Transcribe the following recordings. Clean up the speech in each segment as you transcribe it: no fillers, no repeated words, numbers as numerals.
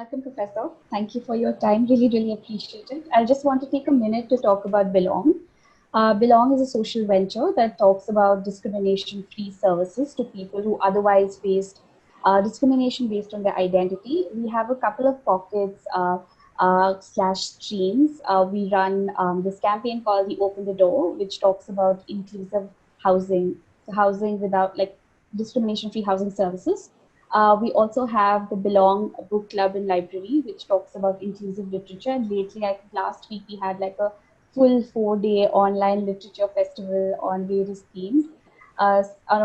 Welcome, Professor. Thank you for your time. Really, really appreciate it. I just want to take a minute to talk about Belongg. Belongg is a social venture that talks about discrimination-free services to people who otherwise faced discrimination based on their identity. We have a couple of pockets slash streams. We run this campaign called the Open the Door, which talks about inclusive housing, so housing without like discrimination-free housing services. We also have the Belongg Book Club and Library, which talks about inclusive literature. And lately, I think last week we had like a full 4-day online literature festival on various themes.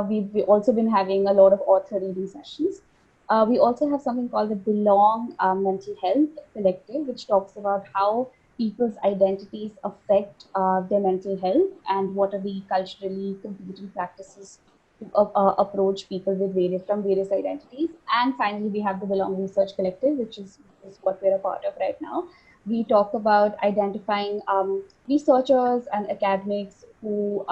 We've also been having a lot of author reading sessions. We also have something called the Belongg Mental Health Collective, which talks about how people's identities affect their mental health and what are the culturally competent practices approach people with various identities. And finally, we have the Belongg Research Collective, which is what we're a part of right now. We talk about identifying researchers and academics who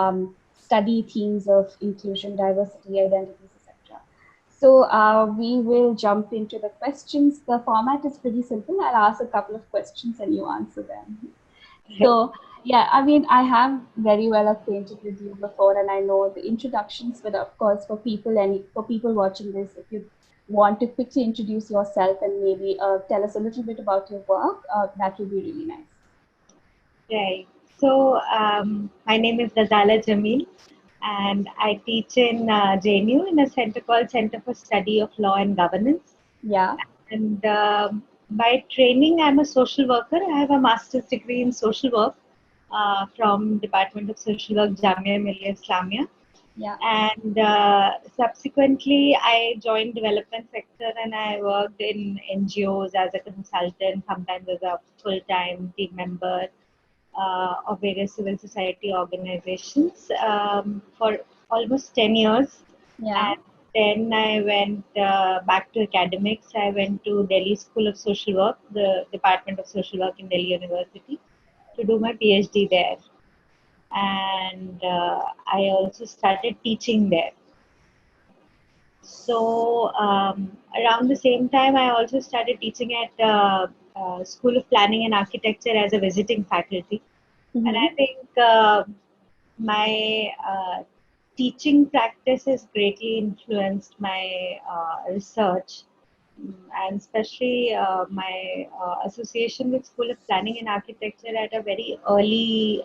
study themes of inclusion, diversity, identities, etc. So we will jump into the questions. The format is pretty simple. I'll ask a couple of questions and you answer them. So yeah, I mean, I have very well acquainted with you before, and I know the introductions. But of course, for people watching this, if you want to quickly introduce yourself and maybe tell us a little bit about your work, that would be really nice. Right. So my name is Ghazala Jamil, and I teach in JNU in a center called Center for Study of Law and Governance. Yeah. And by training, I'm a social worker. I have a master's degree in social work from Department of Social Work, Jamia Millia Islamia. Yeah. And subsequently, I joined development sector and I worked in NGOs as a consultant, sometimes as a full-time team member of various civil society organizations for almost 10 years. Yeah. And then I went back to academics. I went to Delhi School of Social Work, the Department of Social Work in Delhi University, to do my PhD there. And I also started teaching there. So around the same time, I also started teaching at School of Planning and Architecture as a visiting faculty. Mm-hmm. And I think my teaching practice has greatly influenced my research, and especially my association with School of Planning and Architecture at a very early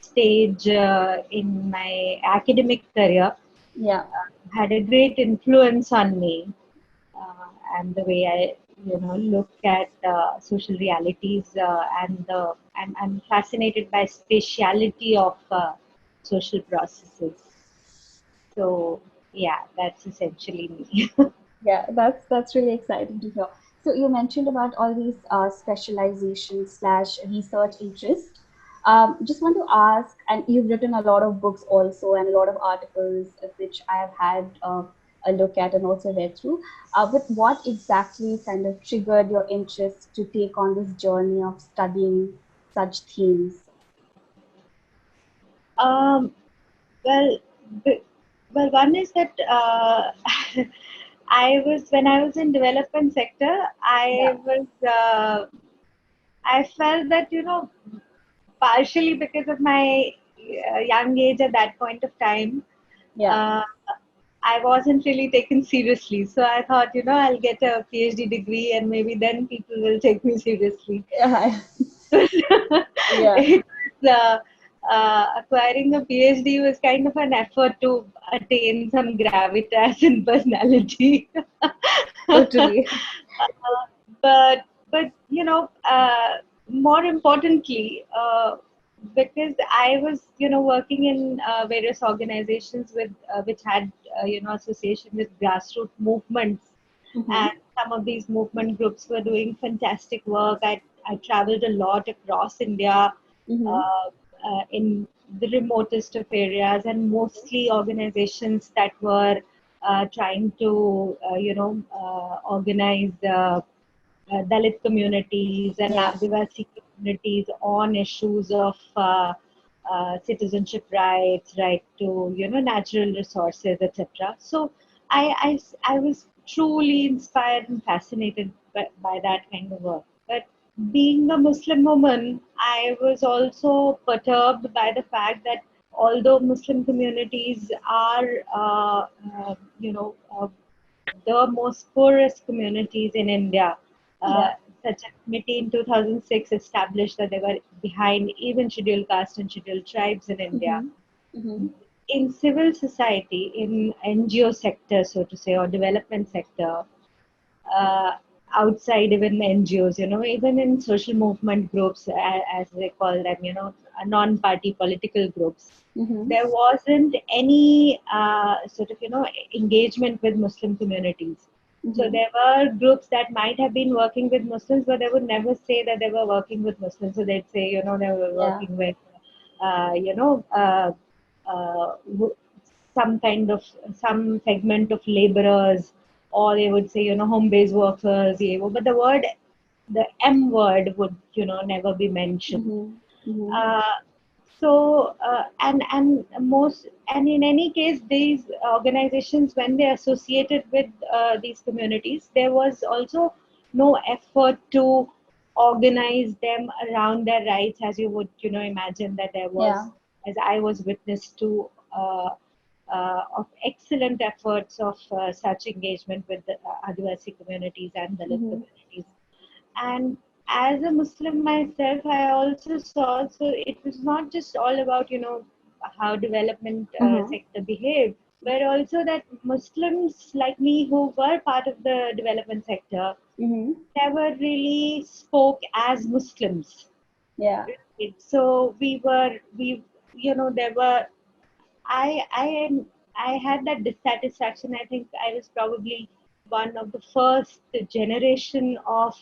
stage in my academic career. Yeah. Had a great influence on me and the way I look at social realities and I'm fascinated by spatiality of social processes. So yeah, that's essentially me. Yeah, that's really exciting to hear. So you mentioned about all these specialization slash research interests. Just want to ask, and you've written a lot of books also and a lot of articles which I have had a look at and also read through. But what exactly kind of triggered your interest to take on this journey of studying such themes? Well, one is that when I was in development sector, I felt that partially because of my young age at that point of time, I wasn't really taken seriously. So I thought, I'll get a PhD degree and maybe then people will take me seriously. Yeah. It was, acquiring a PhD was kind of an effort to attain some gravitas and personality. Totally. But more importantly, because I was working in various organizations with which had association with grassroots movements, and some of these movement groups were doing fantastic work. I traveled a lot across India in the remotest of areas, and mostly organizations that were trying to organize Dalit communities and Adivasi communities on issues of citizenship rights, right to natural resources, etc. So I was truly inspired and fascinated by that kind of work. But being a Muslim woman, I was also perturbed by the fact that although Muslim communities are, you know, the most poorest communities in India. Uh, Yeah. Such a committee in 2006 established that they were behind even scheduled caste and scheduled tribes in India. Mm-hmm. Mm-hmm. In civil society, in NGO sector, so to say, or development sector, uh, outside even NGOs, even in social movement groups, as they call them, non-party political groups, Mm-hmm. there wasn't any sort of, engagement with Muslim communities. So Mm-hmm. there were groups that might have been working with Muslims, but they would never say that they were working with Muslims. So they'd say, they were Yeah. working with, uh, you know, uh, uh, some kind of some segment of laborers, or they would say, home-based workers, but the M word would, never be mentioned. Mm-hmm. Mm-hmm. Uh, and in any case, these organizations, when they associated with these communities, there was also no effort to organize them around their rights, as you would, imagine that there Yeah. was, as I was witness to. Of excellent efforts of such engagement with the Adivasi communities and Dalit Mm-hmm. communities. And as a Muslim myself, I also saw, so it was not just all about, how development Mm-hmm. sector behaved, but also that Muslims like me who were part of the development sector Mm-hmm. never really spoke as Muslims. Yeah. Right? So there were, I had that dissatisfaction. I think I was probably one of the first generation of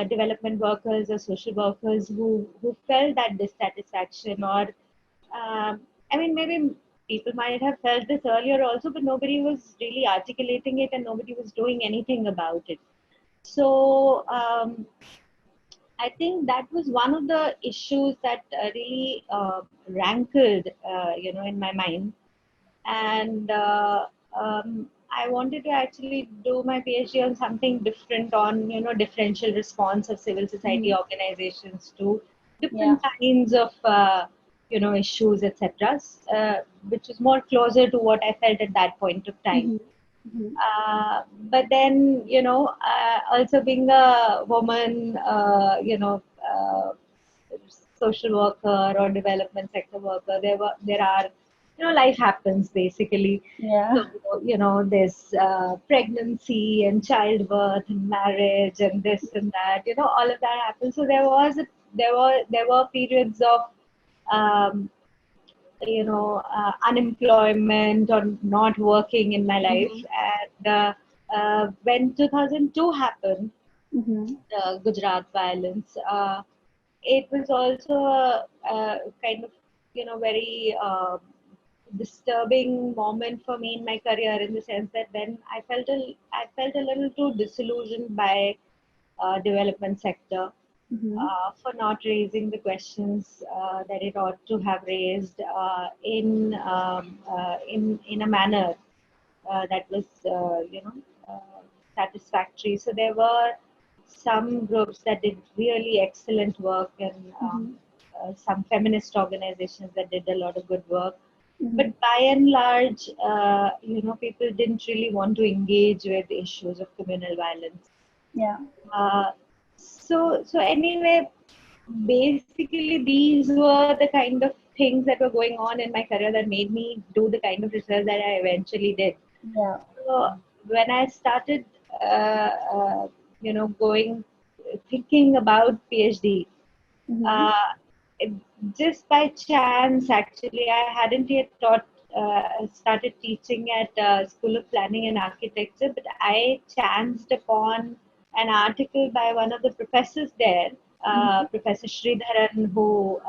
development workers or social workers who felt that dissatisfaction, or I mean, maybe people might have felt this earlier also, but nobody was really articulating it and nobody was doing anything about it. So I think that was one of the issues that really rankled, in my mind. And I wanted to actually do my PhD on something different, on differential response of civil society Mm-hmm. organizations to Yeah. different kinds of issues, etc., which is more closer to what I felt at that point of time. Mm-hmm. Mm-hmm. But then, also being a woman, social worker or development sector worker, there are, life happens basically. Yeah. So, there's pregnancy and childbirth and marriage and this and that, all of that happens. So there were periods of um, unemployment or not working in my life. Mm-hmm. And when 2002 happened, Mm-hmm. the Gujarat violence, it was also a kind of, very disturbing moment for me in my career, in the sense that then I felt a little too disillusioned by development sector, Mm-hmm. for not raising the questions that it ought to have raised in a manner that was satisfactory. So there were some groups that did really excellent work, and Mm-hmm. some feminist organizations that did a lot of good work. Mm-hmm. But by and large, people didn't really want to engage with issues of communal violence. Yeah. Uh, so anyway, basically these were the kind of things that were going on in my career that made me do the kind of research that I eventually did. Yeah. So when I started, uh, uh, going, thinking about PhD, Mm-hmm. uh, it, just by chance, actually, I hadn't yet started teaching at School of Planning and Architecture, but I chanced upon an article by one of the professors there, Mm-hmm. Professor Sridharan, who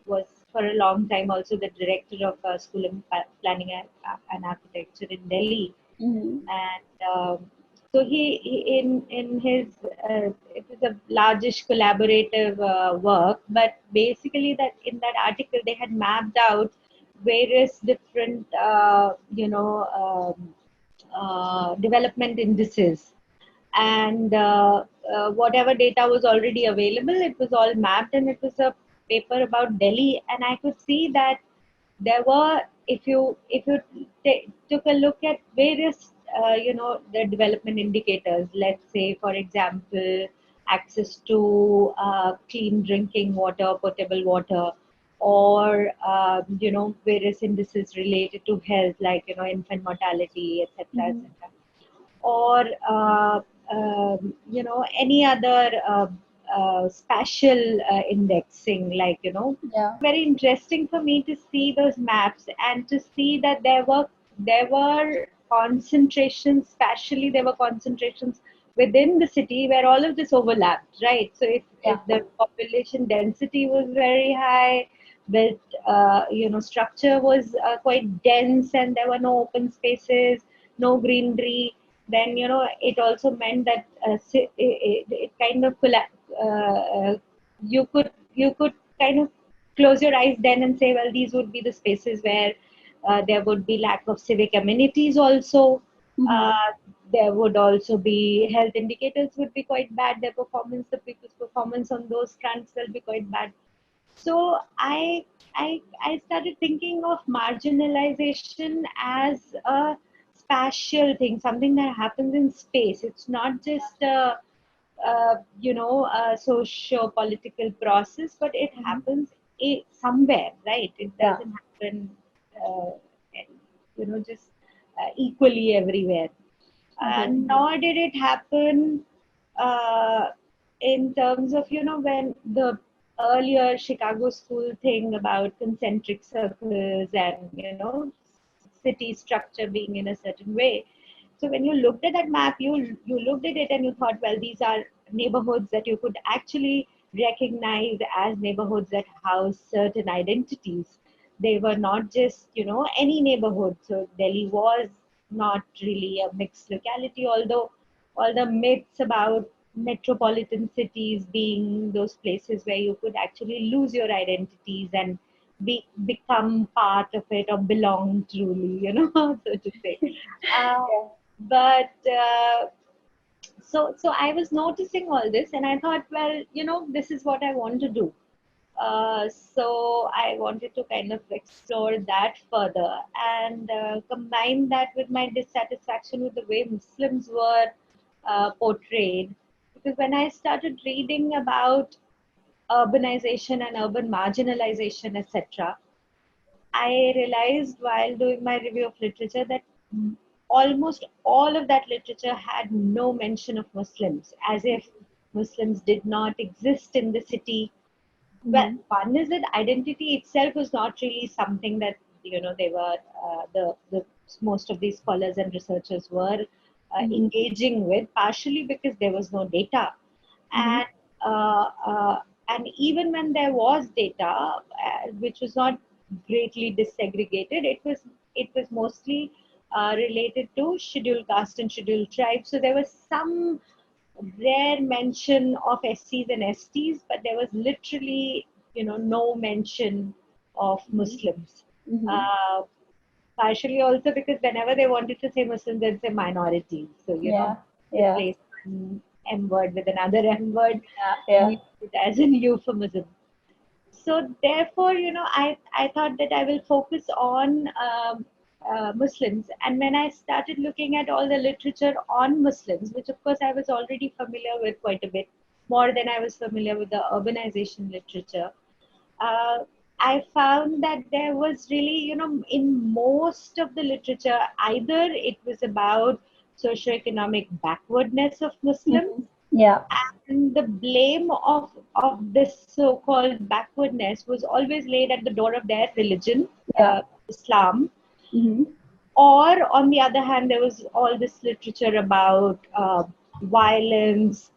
was for a long time also the director of School of Planning and Architecture in Delhi. Mm-hmm. And so in his it was a largish collaborative work, but basically that in that article they had mapped out various different development indices, and whatever data was already available, it was all mapped, and it was a paper about Delhi, and I could see that there were, if you took a look at various the development indicators, let's say for example access to clean drinking water, potable water, or various indices related to health, like infant mortality, etc., Mm-hmm. etc., or any other spatial indexing, like Yeah. very interesting for me to see those maps and to see that there were concentrations, spatially there were concentrations within the city where all of this overlapped, right? So if Yeah. the population density was very high, built structure was quite dense, and there were no open spaces, no greenery, then it also meant that it kind of you could kind of close your eyes then and say, well, these would be the spaces where there would be lack of civic amenities also. Mm-hmm. uh, there would also be health indicators would be quite bad, their performance, the people's performance on those fronts will be quite bad. So I started thinking of marginalization as a spatial thing, something that happens in space. It's not just a socio-political process, but it Mm-hmm. happens somewhere, right? It Yeah. doesn't happen, just equally everywhere. Agree. Nor did it happen uh, in terms of, when the earlier Chicago school thing about concentric circles and, city structure being in a certain way. So when you looked at that map, you looked at it and you thought, well, these are neighborhoods that you could actually recognize as neighborhoods that house certain identities. They were not just, any neighborhood. So Delhi was not really a mixed locality, although all the myths about metropolitan cities being those places where you could actually lose your identities and become part of it or belong truly, so to say. Uh, Yeah. but so I was noticing all this, and I thought, well, this is what I want to do. So I wanted to kind of explore that further and combine that with my dissatisfaction with the way Muslims were portrayed. Because when I started reading about urbanization and urban marginalization, etc., I realized while doing my review of literature that almost all of that literature had no mention of Muslims, as if Muslims did not exist in the city. Well, Mm-hmm. one is that identity itself was not really something that they were the most of these scholars and researchers were Mm-hmm. engaging with, partially because there was no data, Mm-hmm. and uh, uh, and even when there was data, which was not greatly disaggregated, it was mostly related to scheduled caste and scheduled tribes. So there was some rare mention of SCs and STs, but there was literally, no mention of Muslims. Mm-hmm. Uh, Partially also because whenever they wanted to say Muslims, they'd say minorities. So, Yeah. Yeah. replace one M word with another M word Yeah. and Yeah. use it as an euphemism. So therefore, I thought that I will focus on Muslims. And when I started looking at all the literature on Muslims, which of course I was already familiar with quite a bit, more than I was familiar with the urbanization literature, uh, I found that there was really, in most of the literature, either it was about socioeconomic backwardness of Muslims, Mm-hmm. Yeah. and the blame of this so-called backwardness was always laid at the door of their religion, Yeah. Islam. Mm-hmm. Or on the other hand, there was all this literature about violence,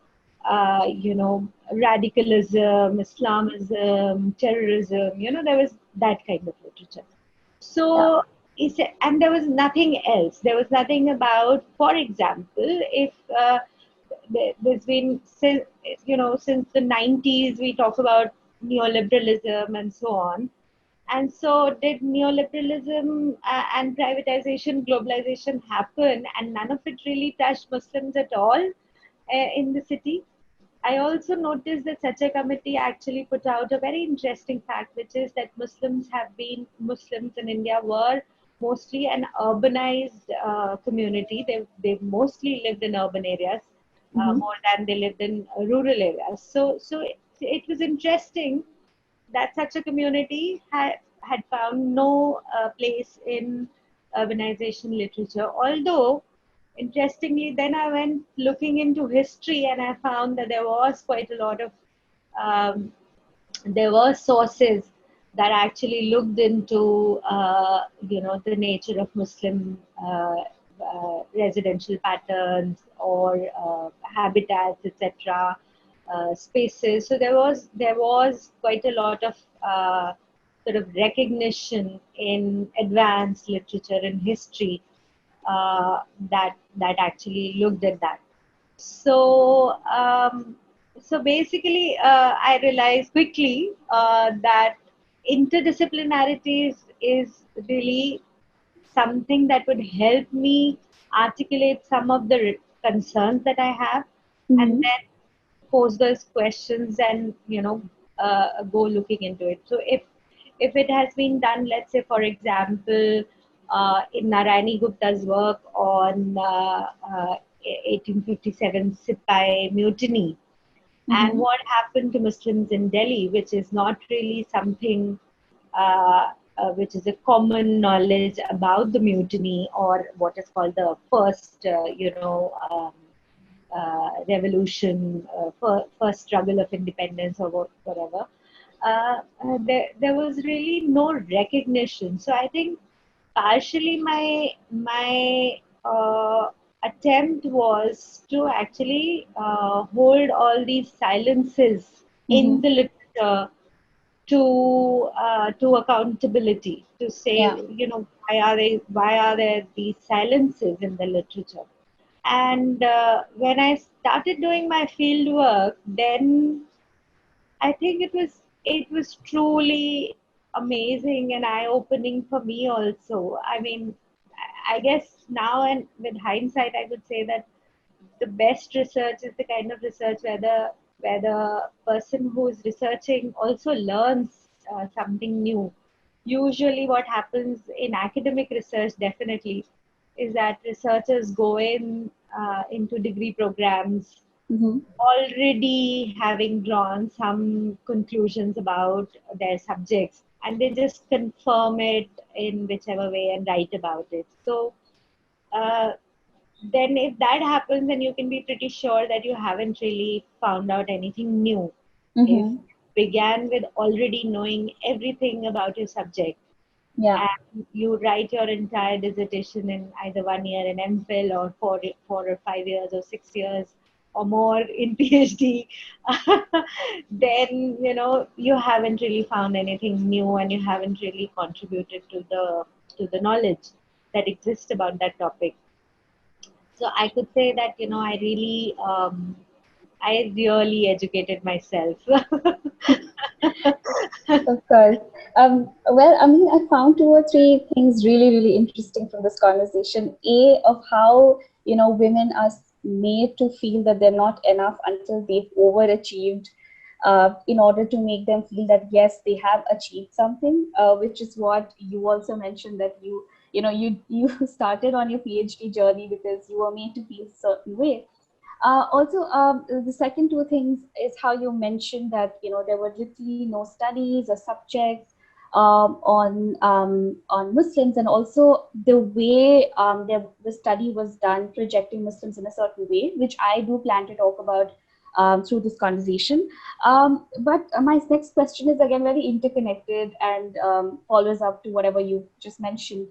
radicalism, Islamism, terrorism. There was that kind of literature. Yeah. So, and there was nothing else. There was nothing about, for example, if there's been since the 90s we talk about neoliberalism and so on. And so, did neoliberalism and privatization, globalization happen, and none of it really touched Muslims at all? in the city. I also noticed that such a committee actually put out a very interesting fact, which is that Muslims in India were mostly an urbanized community. They mostly lived in urban areas Mm-hmm. more than they lived in rural areas. So it was interesting that such a community had found no place in urbanization literature. Although, interestingly, then I went looking into history and I found that there was quite a lot of um, there were sources that actually looked into the nature of Muslim residential patterns or habitats, etc., spaces. So there was quite a lot of sort of recognition in advanced literature and history that actually looked at that. So, so basically, I realized quickly that interdisciplinarity is really something that would help me articulate some of the concerns that I have, and Mm-hmm. then pose those questions and go looking into it. So if it has been done, let's say for example, in Narayani Gupta's work on 1857 Sipai mutiny and Mm-hmm. what happened to Muslims in Delhi, which is not really something which is a common knowledge about the mutiny or what is called the first, revolution, first struggle of independence or whatever. There was really no recognition. So I think partially my attempt was to actually hold all these silences in Mm-hmm. the literature to accountability, to say, Yeah. why are there these silences in the literature. And when I started doing my field work, then I think it was truly amazing and eye opening for me also. I mean, I guess now and with hindsight, I would say that the best research is the kind of research where the person who is researching also learns something new. Usually, what happens in academic research definitely is that researchers go into degree programs Mm-hmm. already having drawn some conclusions about their subjects and they just confirm it in whichever way and write about it. So uh, then if that happens, then you can be pretty sure that you haven't really found out anything new. If Mm-hmm. you began with already knowing everything about your subject Yeah. and you write your entire dissertation in either 1 year in MPhil or 4 or 5 years or 6 years or more in PhD, then you haven't really found anything new and you haven't really contributed to the knowledge that exists about that topic. So I could say that I really educated myself. Of course. Well, I mean, I found two or three things really, really interesting from this conversation. A, of how, women are made to feel that they're not enough until they've overachieved, in order to make them feel that, yes, they have achieved something, which is what you also mentioned that you started on your PhD journey because you were made to feel a certain way. Also, the second two things is how you mentioned that there were literally no studies or subjects on Muslims, and also the way the study was done, projecting Muslims in a certain way, which I do plan to talk about through this conversation. But my next question is again very interconnected and follows up to whatever you just mentioned.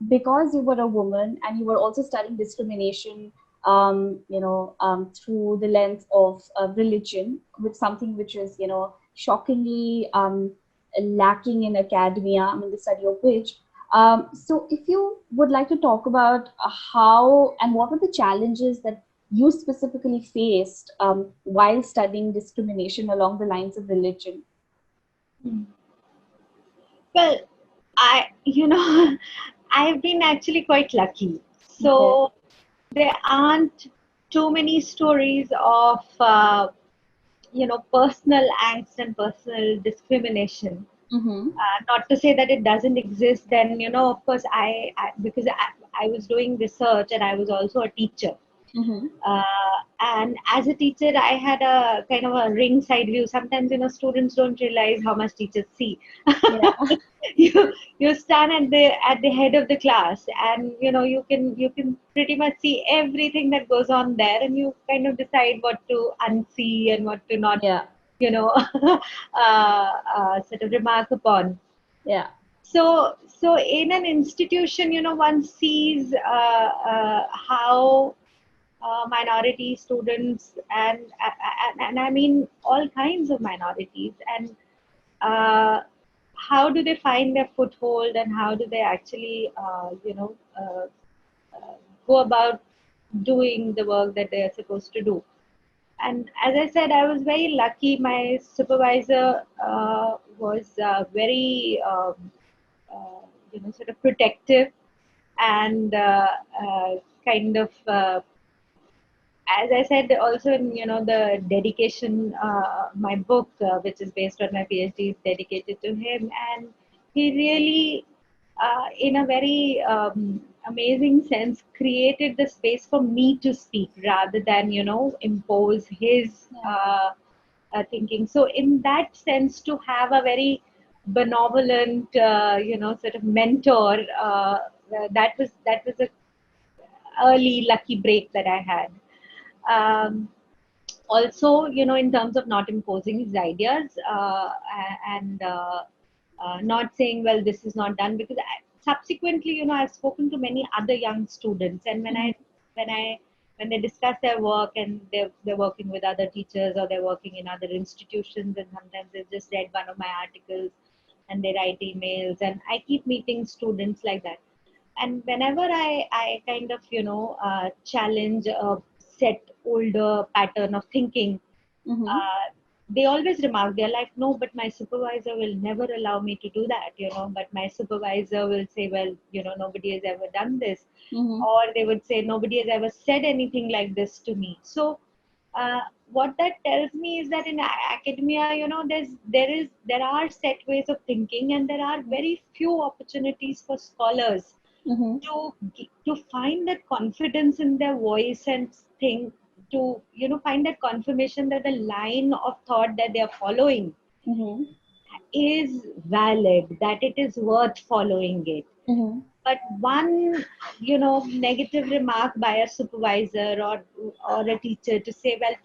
Because you were a woman and you were also studying discrimination, through the lens of religion, with something which is, shockingly lacking in academia, I mean, the study of which. So, if you would like to talk about how and what were the challenges that you specifically faced while studying discrimination along the lines of religion. Well, I've been actually quite lucky. Okay. So there aren't too many stories of personal angst and personal discrimination. Mm-hmm. Not to say that it doesn't exist. Then of course, because I was doing research and I was also a teacher. Mm-hmm. And as a teacher, I had a kind of a ringside view. Sometimes, students don't realize how much teachers see. Yeah. You stand at the head of the class, and you can pretty much see everything that goes on there, and you kind of decide what to unsee and what to not, Yeah. you know, sort of remark upon. Yeah. So in an institution, one sees how minority students and I mean all kinds of minorities, and uh, how do they find their foothold, and how do they actually go about doing the work that they are supposed to do. And as I said, I was very lucky. My supervisor was very sort of protective, and kind of as I said, also in the dedication, my book, which is based on my PhD, is dedicated to him, and he really, in a very amazing sense, created the space for me to speak rather than impose his Yeah. thinking. So in that sense, to have a very benevolent, sort of mentor, that was a early lucky break that I had. Um, Also, in terms of not imposing his ideas, and not saying, well, this is not done, because subsequently, I've spoken to many other young students, and Mm-hmm. when I when they discuss their work, and they're working with other teachers, or they're working in other institutions, and sometimes they've just read one of my articles and they write emails, and I keep meeting students like that. And whenever I kind of challenge a set older pattern of thinking, Mm-hmm. uh, they always remark, they're like, no, but my supervisor will never allow me to do that, but my supervisor will say, well, nobody has ever done this. Mm-hmm. Or they would say, nobody has ever said anything like this to me. So uh, what that tells me is that in academia, there are set ways of thinking, and there are very few opportunities for scholars Mm-hmm. to find that confidence in their voice, and think, to find that confirmation that the line of thought that they are following Mm-hmm. is valid, that it is worth following it. Mm-hmm. But one negative remark by a supervisor, or a teacher, to say, well,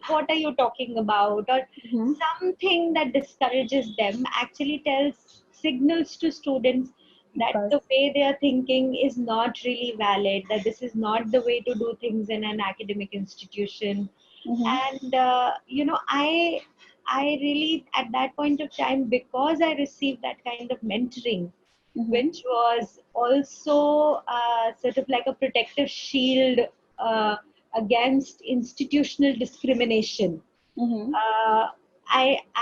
what are you talking about, or Mm-hmm. something that discourages them, actually tells signals to students Of that course. the way they are thinking is not really valid, that this is not the way to do things in an academic institution. Mm-hmm. And I really, at that point of time, because I received that kind of mentoring, Mm-hmm. which was also sort of like a protective shield uh, against institutional discrimination. Mm-hmm.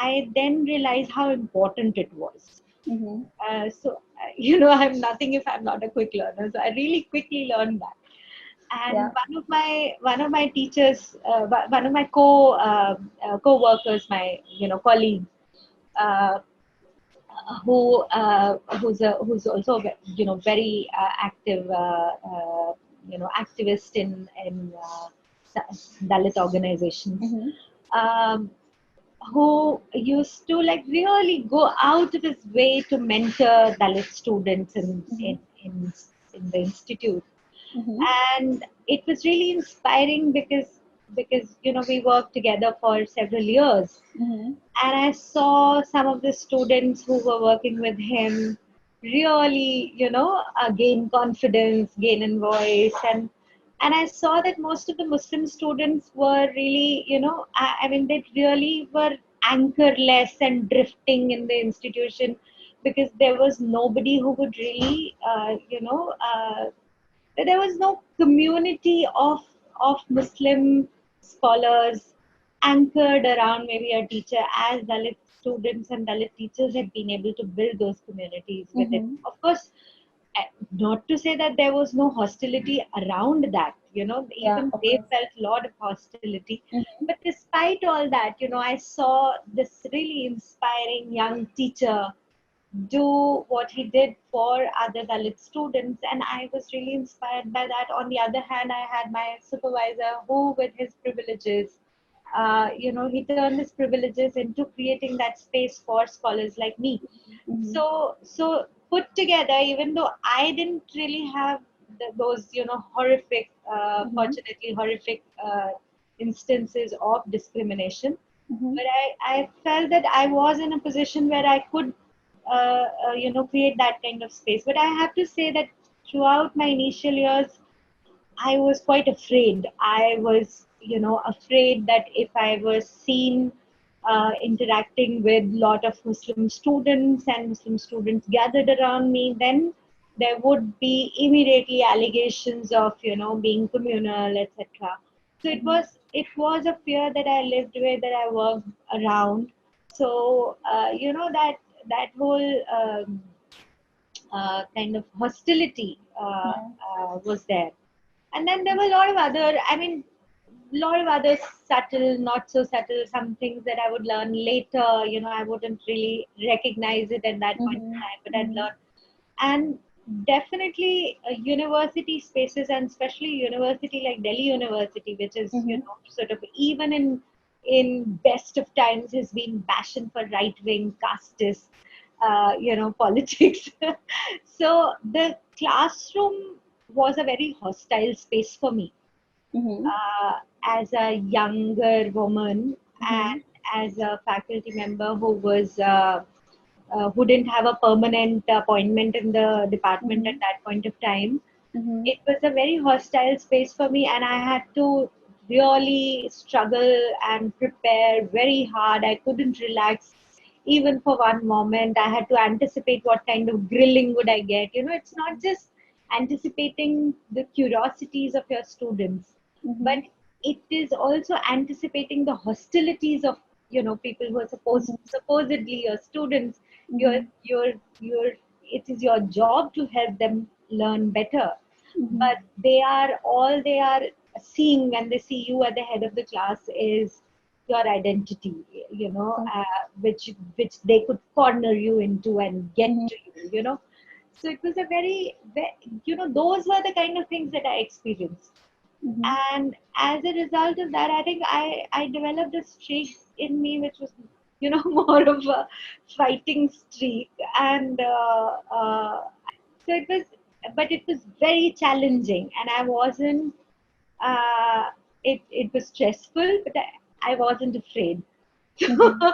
I then realized how important it was. Mm-hmm. I'm nothing if I'm not a quick learner. So I really quickly learned that. And Yeah. one of my teachers, one of my co-workers, my colleagues, uh, who's also very active, activist in Dalit organizations, Mm-hmm. um, who used to like really go out of his way to mentor Dalit students Mm-hmm. in the institute. Mm-hmm. And it was really inspiring, because we worked together for several years, Mm-hmm. and I saw some of the students who were working with him really, gain confidence, gain in voice, and I saw that most of the Muslim students were really, I mean, they really were anchorless and drifting in the institution, because there was nobody who would really, there was no community of Muslim scholars anchored around maybe a teacher, as Dalit students and Dalit teachers had been able to build those communities within. Mm-hmm. Of course, not to say that there was no hostility around that, Yeah, even of they course. felt a lot of hostility. Mm-hmm. But despite all that, I saw this really inspiring young teacher do what he did for other Dalit students, and I was really inspired by that. On the other hand, I had my supervisor who, with his privileges, he turned his privileges into creating that space for scholars like me. Mm-hmm. So put together, even though I didn't really have those, horrific, Mm-hmm. fortunately horrific instances of discrimination, Mm-hmm. but I felt that I was in a position where I could, create that kind of space. But I have to say that throughout my initial years, I was quite afraid. I was, afraid that if I was seen interacting with a lot of Muslim students and Muslim students gathered around me, then there would be immediately allegations of, being communal, etc. So it was a fear that I lived with, that I worked around. So that whole kind of hostility Yeah. was there. And then there were a lot of other, I mean, a lot of other subtle, not so subtle, some things that I would learn later. I wouldn't really recognize it at that point in Mm-hmm. time, but I'd Mm-hmm. learn. And definitely university spaces, and especially university like Delhi University, which is, Mm-hmm. sort of, even in best of times, has been passion for right wing casteist, politics. So the classroom was a very hostile space for me, Mm-hmm. as a younger woman Mm-hmm. and as a faculty member who didn't have a permanent appointment in the department at Mm-hmm. that point of time. Mm-hmm. It was a very hostile space for me, and I had to really struggle and prepare very hard. I couldn't relax even for one moment. I had to anticipate what kind of grilling would I get. It's not just anticipating the curiosities of your students, but Mm-hmm. it is also anticipating the hostilities of, people who are supposedly your students. Your Mm-hmm. your your It is your job to help them learn better, Mm-hmm. but they are seeing when they see you at the head of the class is your identity, which they could corner you into and get Mm-hmm. to you. So it was a those were the kind of things that I experienced. Mm-hmm. And as a result of that, I think I developed a streak in me, which was, more of a fighting streak. And so it was, but it was very challenging, and I wasn't it was stressful, but I wasn't afraid. Mm-hmm.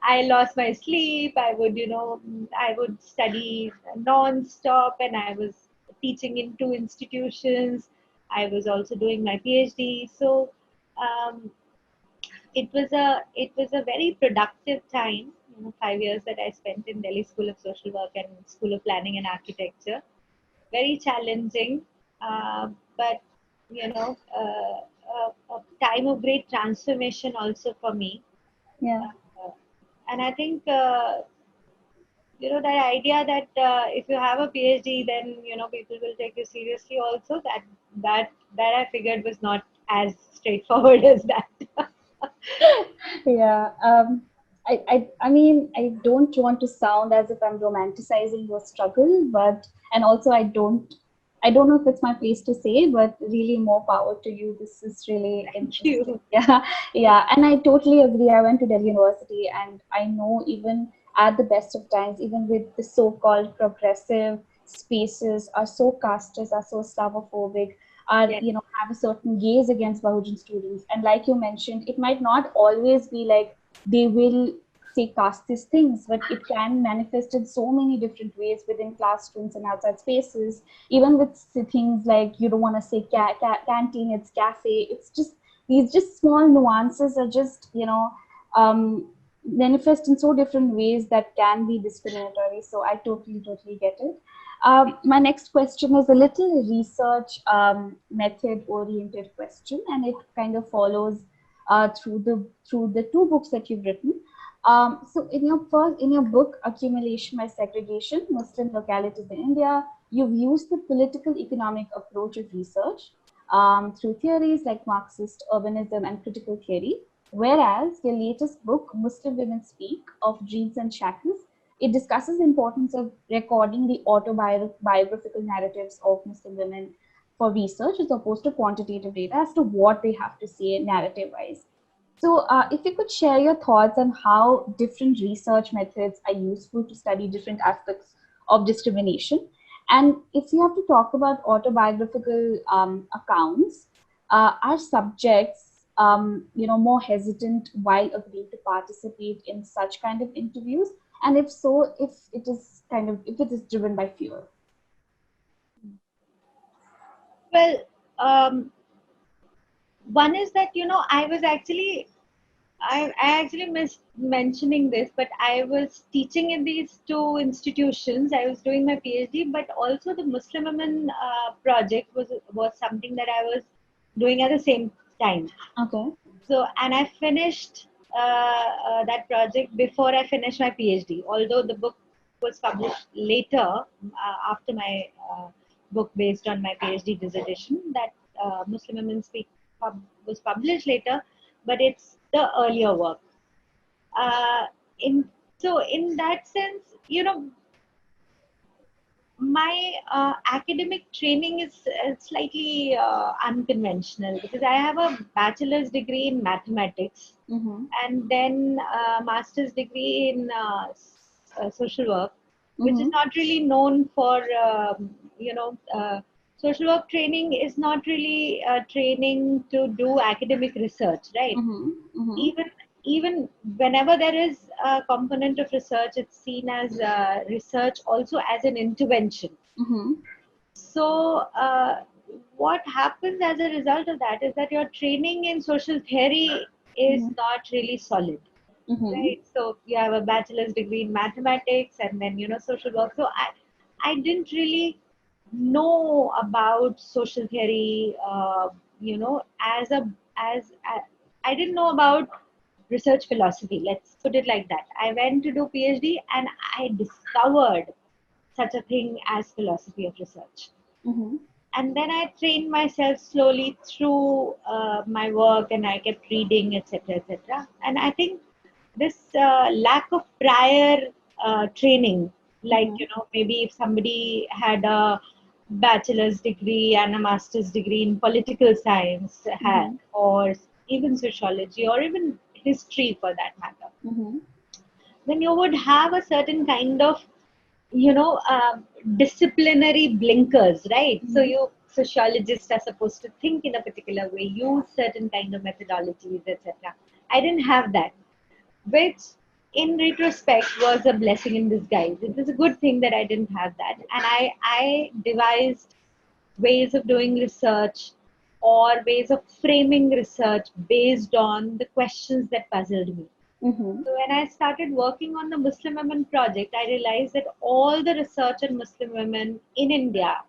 I lost my sleep. I would study non-stop, and I was teaching in two institutions. I was also doing my PhD. So um, it was a very productive time. 5 years that I spent in Delhi School of Social Work and School of Planning and Architecture. Very challenging, but a time of great transformation also for me. Yeah. Uh, and I think that idea that if you have a PhD, then people will take you seriously. Also, that I figured was not as straightforward as that. Yeah. I mean, I don't want to sound as if I'm romanticizing your struggle, but, and also I don't know if it's my place to say, but really more power to you. This is really Thank interesting. you. Yeah. Yeah. And I totally agree. I went to Delhi University, and I know even at the best of times, even with the so-called progressive spaces are so casteist, are so Slavophobic, are, Yes. have a certain gaze against Bahujan students. And like you mentioned, it might not always be like they will say casteist things, but it can manifest in so many different ways within classrooms and outside spaces. Even with things like you don't want to say canteen, it's cafe. It's just these just small nuances are just manifest in so different ways that can be discriminatory. So I totally get it. My next question is a little research method oriented question, and it kind of follows through the two books that you've written. So in your book Accumulation by Segregation: Muslim Localities in India, you've used the political economic approach of research through theories like Marxist urbanism and critical theory. Whereas your latest book, Muslim Women Speak of Dreams and Shackles, it discusses the importance of recording the autobiographical narratives of Muslim women for research as opposed to quantitative data as to what they have to say narrative wise. So, if you could share your thoughts on how different research methods are useful to study different aspects of discrimination, and if you have to talk about autobiographical accounts, are subjects, more hesitant while agreeing to participate in such kind of interviews? And if so, if it is driven by fear? Well, one is that, I actually missed mentioning this, but I was teaching in these two institutions. I was doing my PhD, but also the Muslim Women project was something that I was doing at the same time. Okay. So, and I finished that project before I finished my PhD. Although the book was published later after my book based on my PhD dissertation, that Muslim Women Speak was published later, but it's the earlier work. In so in that sense, my academic training is slightly unconventional because I have a bachelor's degree in mathematics and then a master's degree in social work, which is not really known for, social work training is not really training to do academic research, right? Even whenever there is a component of research, it's seen as research also as an intervention. So what happens as a result of that is that your training in social theory is not really solid. Right? So you have a bachelor's degree in mathematics and then social work. So I didn't really know about social theory. As I didn't know about research philosophy. Let's put it like that. I went to do PhD and I discovered such a thing as philosophy of research. And then I trained myself slowly through my work, and I kept reading, etc., etc. And I think this lack of prior training, like maybe if somebody had a bachelor's degree and a master's degree in political science, or even sociology, or even history for that matter, then you would have a certain kind of disciplinary blinkers, right? So sociologists are supposed to think in a particular way, use certain kind of methodologies, etc. I didn't have that, which in retrospect was a blessing in disguise. It was a good thing that I didn't have that, and I devised ways of doing research or ways of framing research based on the questions that puzzled me. So when I started working on the Muslim Women project, I realized that all the research on Muslim women in India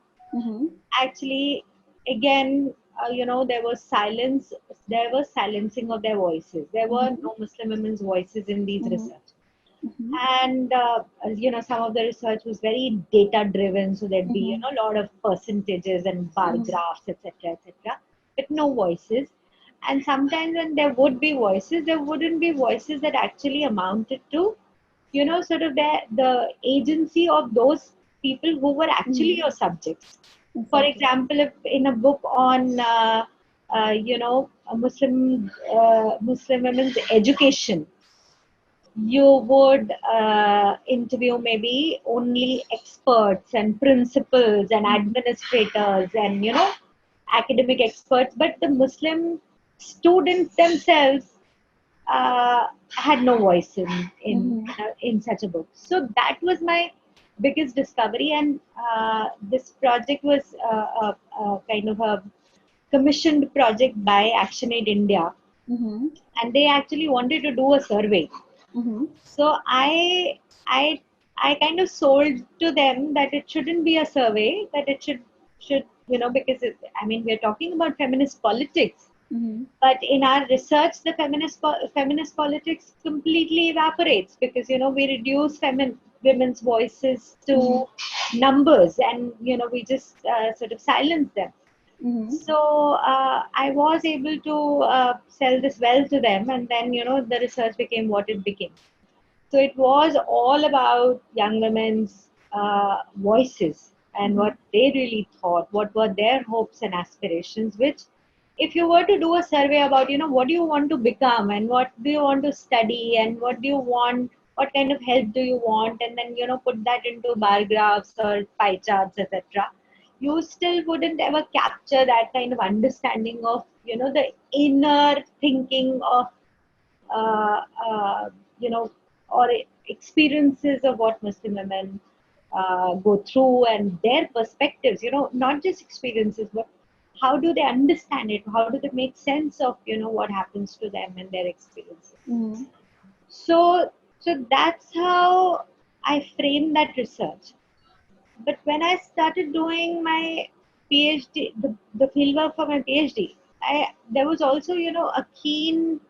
actually, again, there was silence, there was silencing of their voices. There were no Muslim women's voices in these research. And, some of the research was very data driven. So there'd be, a lot of percentages and bar graphs, etc., etc., but no voices. And sometimes when there would be voices, there wouldn't be voices that actually amounted to, sort of the agency of those people who were actually your subjects. For example, if in a book on, Muslim women's education, you would interview maybe only experts and principals and administrators and academic experts, but the Muslim students themselves had no voice in such a book. So that was my biggest discovery, and this project was kind of a commissioned project by ActionAid India, and they actually wanted to do a survey. So I kind of sold to them that it shouldn't be a survey, that it should because we're talking about feminist politics, but in our research the feminist politics completely evaporates because we reduce women's voices to numbers, and we just sort of silence them. Mm-hmm. So I was able to sell this well to them, and then the research became what it became. So it was all about young women's voices and Mm-hmm. what they really thought, what were their hopes and aspirations, which if you were to do a survey about, what do you want to become and what do you want to study and what do you want, what kind of help do you want, and then, put that into bar graphs or pie charts, etc., you still wouldn't ever capture that kind of understanding of, the inner thinking of uh, uh, you know, or experiences of what Muslim women go through and their perspectives, not just experiences, but how do they understand it? How do they make sense of, what happens to them and their experiences? Mm-hmm. So that's how I framed that research. But when I started doing my PhD, the fieldwork for my PhD, there was also, a keen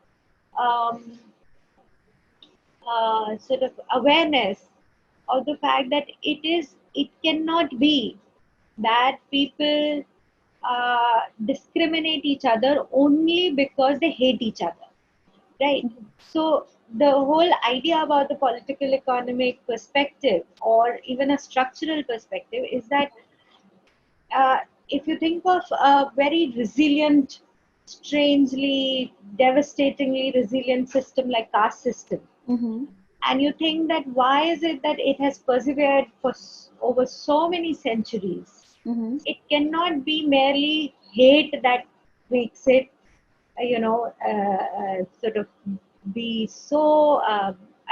um, sort of awareness of the fact that it cannot be that people discriminate each other only because they hate each other, right? So the whole idea about the political economic perspective or even a structural perspective is that if you think of a very resilient, strangely devastatingly resilient system like caste system, Mm-hmm. and you think that why is it that it has persevered for over so many centuries? Mm-hmm. It cannot be merely hate that makes it, sort of be so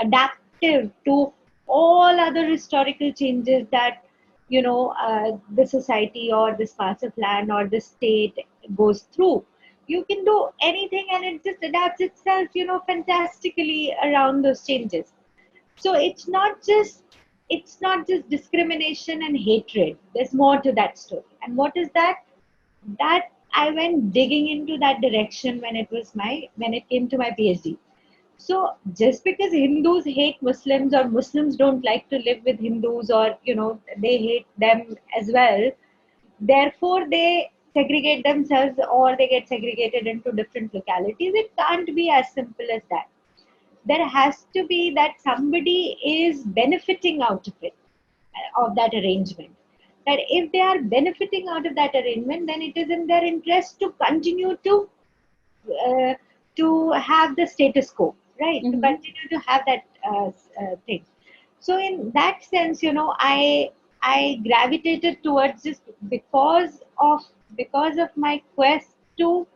adaptive to all other historical changes that the society or this parts of land or the state goes through. You can do anything and it just adapts itself, fantastically around those changes. So it's not just discrimination and hatred. There's more to that story. And what is that? That I went digging into that direction when it came to my PhD. So just because Hindus hate Muslims or Muslims don't like to live with Hindus or they hate them as well, therefore they segregate themselves or they get segregated into different localities. It can't be as simple as that. There has to be that somebody is benefiting out of it, of that arrangement. That if they are benefiting out of that arrangement, then it is in their interest to continue uh, to have the status quo, right? To Mm-hmm. continue to have that thing. So in that sense, I gravitated towards this because of my quest to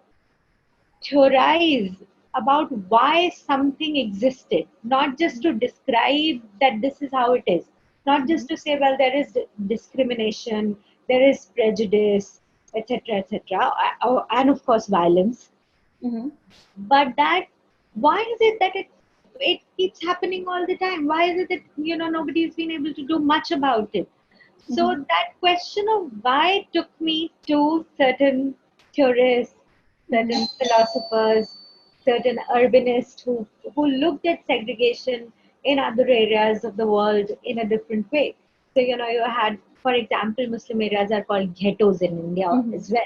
theorize about why something existed, not just to describe that this is how it is, not just to say, well, there is discrimination, there is prejudice, etc., etc., and of course, violence. Mm-hmm. But that, why is it that it keeps happening all the time? Why is it that nobody's been able to do much about it? So Mm-hmm. that question of why took me to certain theorists, certain Mm-hmm. philosophers, certain urbanists who looked at segregation in other areas of the world in a different way. So you had, for example, Muslim areas are called ghettos in India Mm-hmm. as well.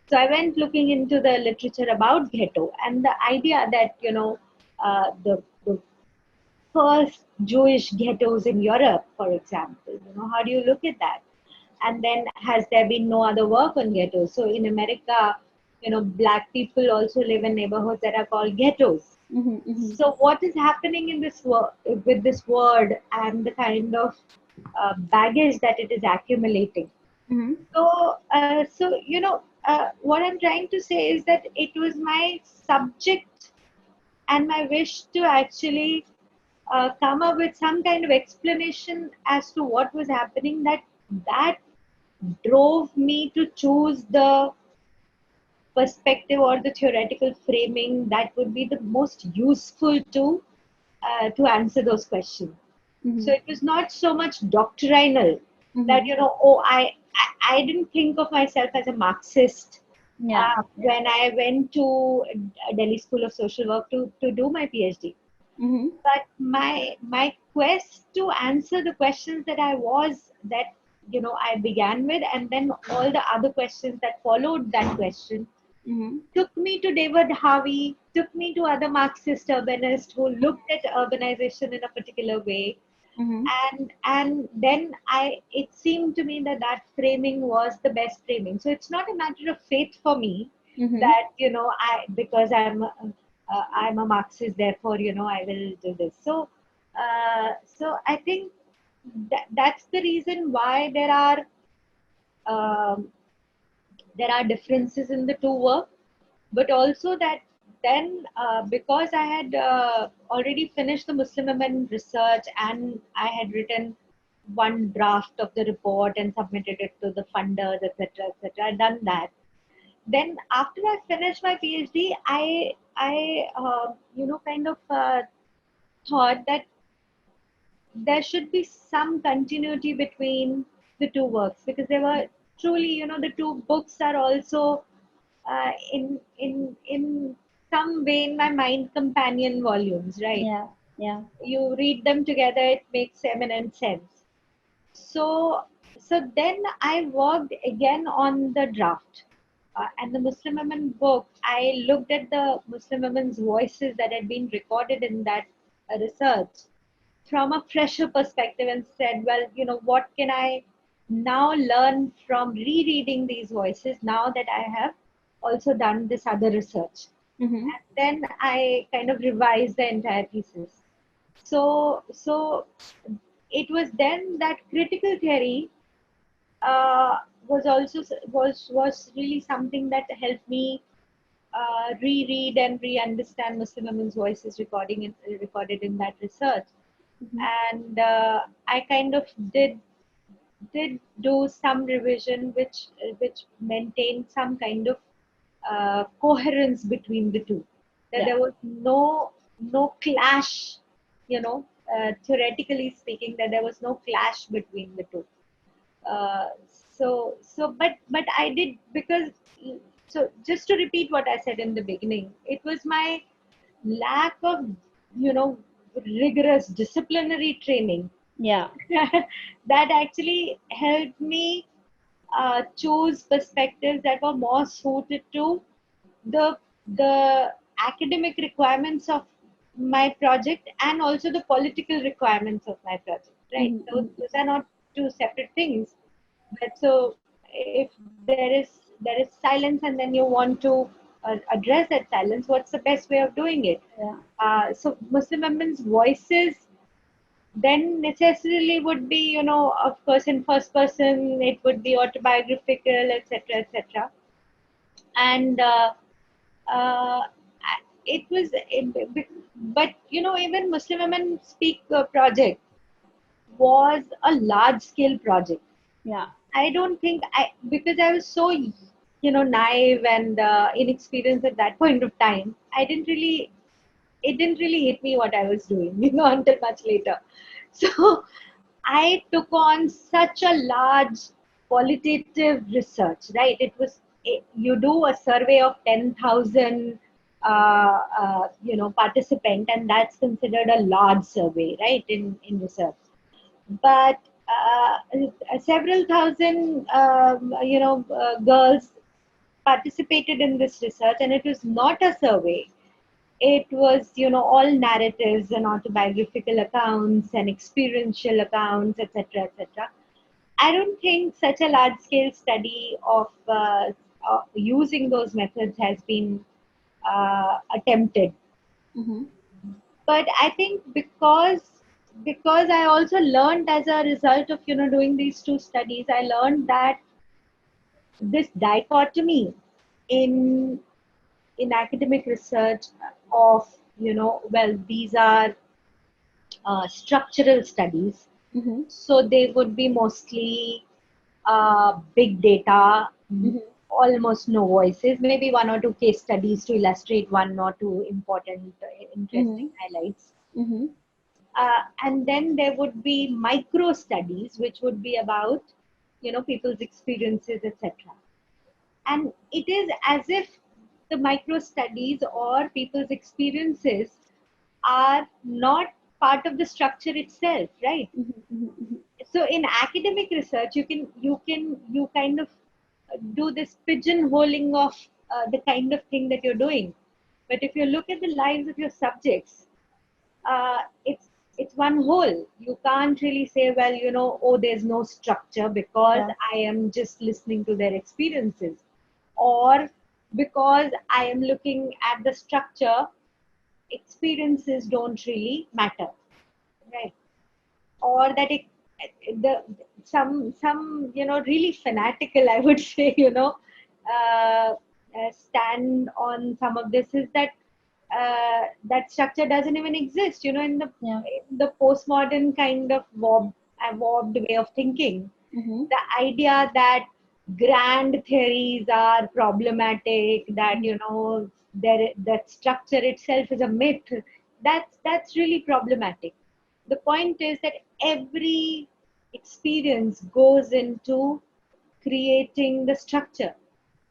So I went looking into the literature about ghetto and the idea that the first Jewish ghettos in Europe, for example. How do you look at that? And then has there been no other work on ghettos? So in America, black people also live in neighborhoods that are called ghettos. Mm-hmm. So what is happening in this with this word and the kind of baggage that it is accumulating? Mm-hmm. So what I'm trying to say is that it was my subject and my wish to actually come up with some kind of explanation as to what was happening, that drove me to choose the perspective or the theoretical framing that would be the most useful to answer those questions. So Mm-hmm. it was not so much doctrinal that Mm-hmm. I didn't think of myself as a Marxist Yeah. when I went to Delhi School of Social Work to do my PhD. Mm-hmm. But my quest to answer the questions that I began with, and then all the other questions that followed that question Mm-hmm. took me to David Harvey, took me to other Marxist urbanists who looked at urbanization in a particular way. Mm-hmm. And then it seemed to me that that framing was the best framing. So it's not a matter of faith for me Mm-hmm. that, I, because I'm a Marxist, therefore, I will do this. So I think that's the reason why um, there are differences in the two work, but also that then because I had already finished the Muslim women research and I had written one draft of the report and submitted it to the funders, etc., etc. I'd done that. Then after I finished my PhD, I kind of thought that there should be some continuity between the two works, because they were truly, the two books are also in some way in my mind companion volumes, right? Yeah. Yeah. You read them together, it makes eminent sense. So then I worked again on the draft. And the Muslim women book, I looked at the Muslim women's voices that had been recorded in that research from a fresher perspective and said, well, what can I now learn from rereading these voices now that I have also done this other research? Mm-hmm. And then I kind of revised the entire thesis. So it was then that critical theory was also was really something that helped me reread and re-understand Muslim women's voices recorded in that research. Mm-hmm. And I kind of did do some revision, which maintained some kind of coherence between the two. That Yeah. there was no clash, theoretically speaking, that there was no clash between the two. But I did, because, so just to repeat what I said in the beginning, it was my lack of, you know rigorous disciplinary training Yeah. that actually helped me choose perspectives that were more suited to the the academic requirements of my project and also the political requirements of my project. Right? Mm-hmm. Those are not two separate things. But so if there is silence and then you want to address that silence, what's the best way of doing it? Yeah. So Muslim women's voices then necessarily would be, of course, in first person, it would be autobiographical, etc., etc. And uh, it was, but even Muslim Women Speak project was a large scale project. Yeah. I don't think because I was so, naive and inexperienced at that point of time, it didn't really hit me what I was doing, until much later. So I took on such a large qualitative research, right? You do a survey of 10,000, participant, and that's considered a large survey, right, in research. But several thousand, girls participated in this research, and it was not a survey. It was, all narratives and autobiographical accounts and experiential accounts, etc., etc. I don't think such a large scale study of using those methods has been attempted. Mm-hmm. But I think because I also learned as a result of, doing these two studies, I learned that this dichotomy in academic research of, well, these are structural studies, Mm-hmm. so they would be mostly big data, Mm-hmm. almost no voices, maybe one or two case studies to illustrate one or two important, interesting highlights. Mm-hmm. And then there would be micro studies, which would be about, people's experiences, etc. And it is as if the micro studies or people's experiences are not part of the structure itself, right? Mm-hmm. Mm-hmm. So in academic research, you kind of do this pigeonholing of the kind of thing that you're doing. But if you look at the lives of your subjects, it's one whole. You can't really say, well, oh, there's no structure because Yeah. I am just listening to their experiences, or because I am looking at the structure, experiences don't really matter, right? Or that the some really fanatical, I would say, stand on some of this is that that structure doesn't even exist, Yeah. in the postmodern kind of warped way of thinking. Mm-hmm. The idea that grand theories are problematic, that that structure itself is a myth, that's really problematic. The point is that every experience goes into creating the structure.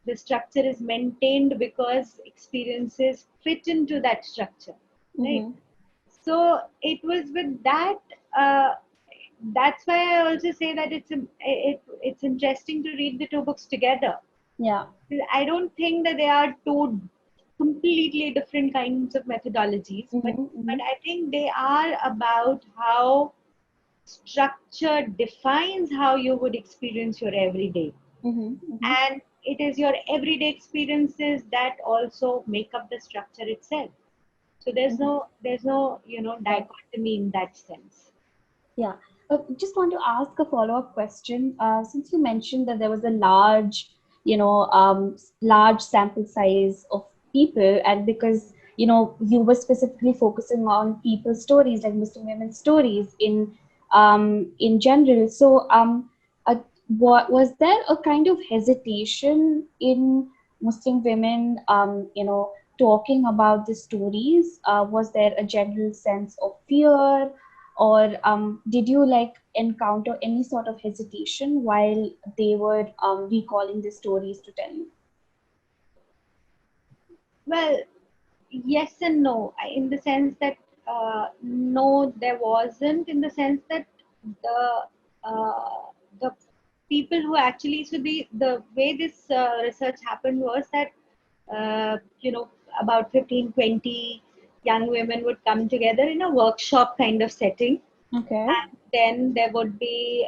The structure is maintained because experiences fit into that structure, right? Mm-hmm. So it was with that. Uh, that's why I also say that it's interesting to read the two books together. Yeah. I don't think that they are two completely different kinds of methodologies, but Mm-hmm. Mm-hmm. I think they are about how structure defines how you would experience your everyday, Mm-hmm. Mm-hmm. and it is your everyday experiences that also make up the structure itself. So Mm-hmm. there's no Right. dichotomy in that sense. Yeah. Just want to ask a follow-up question. Since you mentioned that there was a large, large sample size of people, and because you were specifically focusing on people's stories, like Muslim women's stories in general. So, what was there a kind of hesitation in Muslim women, talking about the stories? Was there a general sense of fear? Or did you like encounter any sort of hesitation while they were recalling the stories to tell you? Well, yes and no, in the sense that no, there wasn't, in the sense that the the people who actually, so the way this research happened was that uh, you know about 15-20 young women would come together in a workshop kind of setting, Okay. and then there would be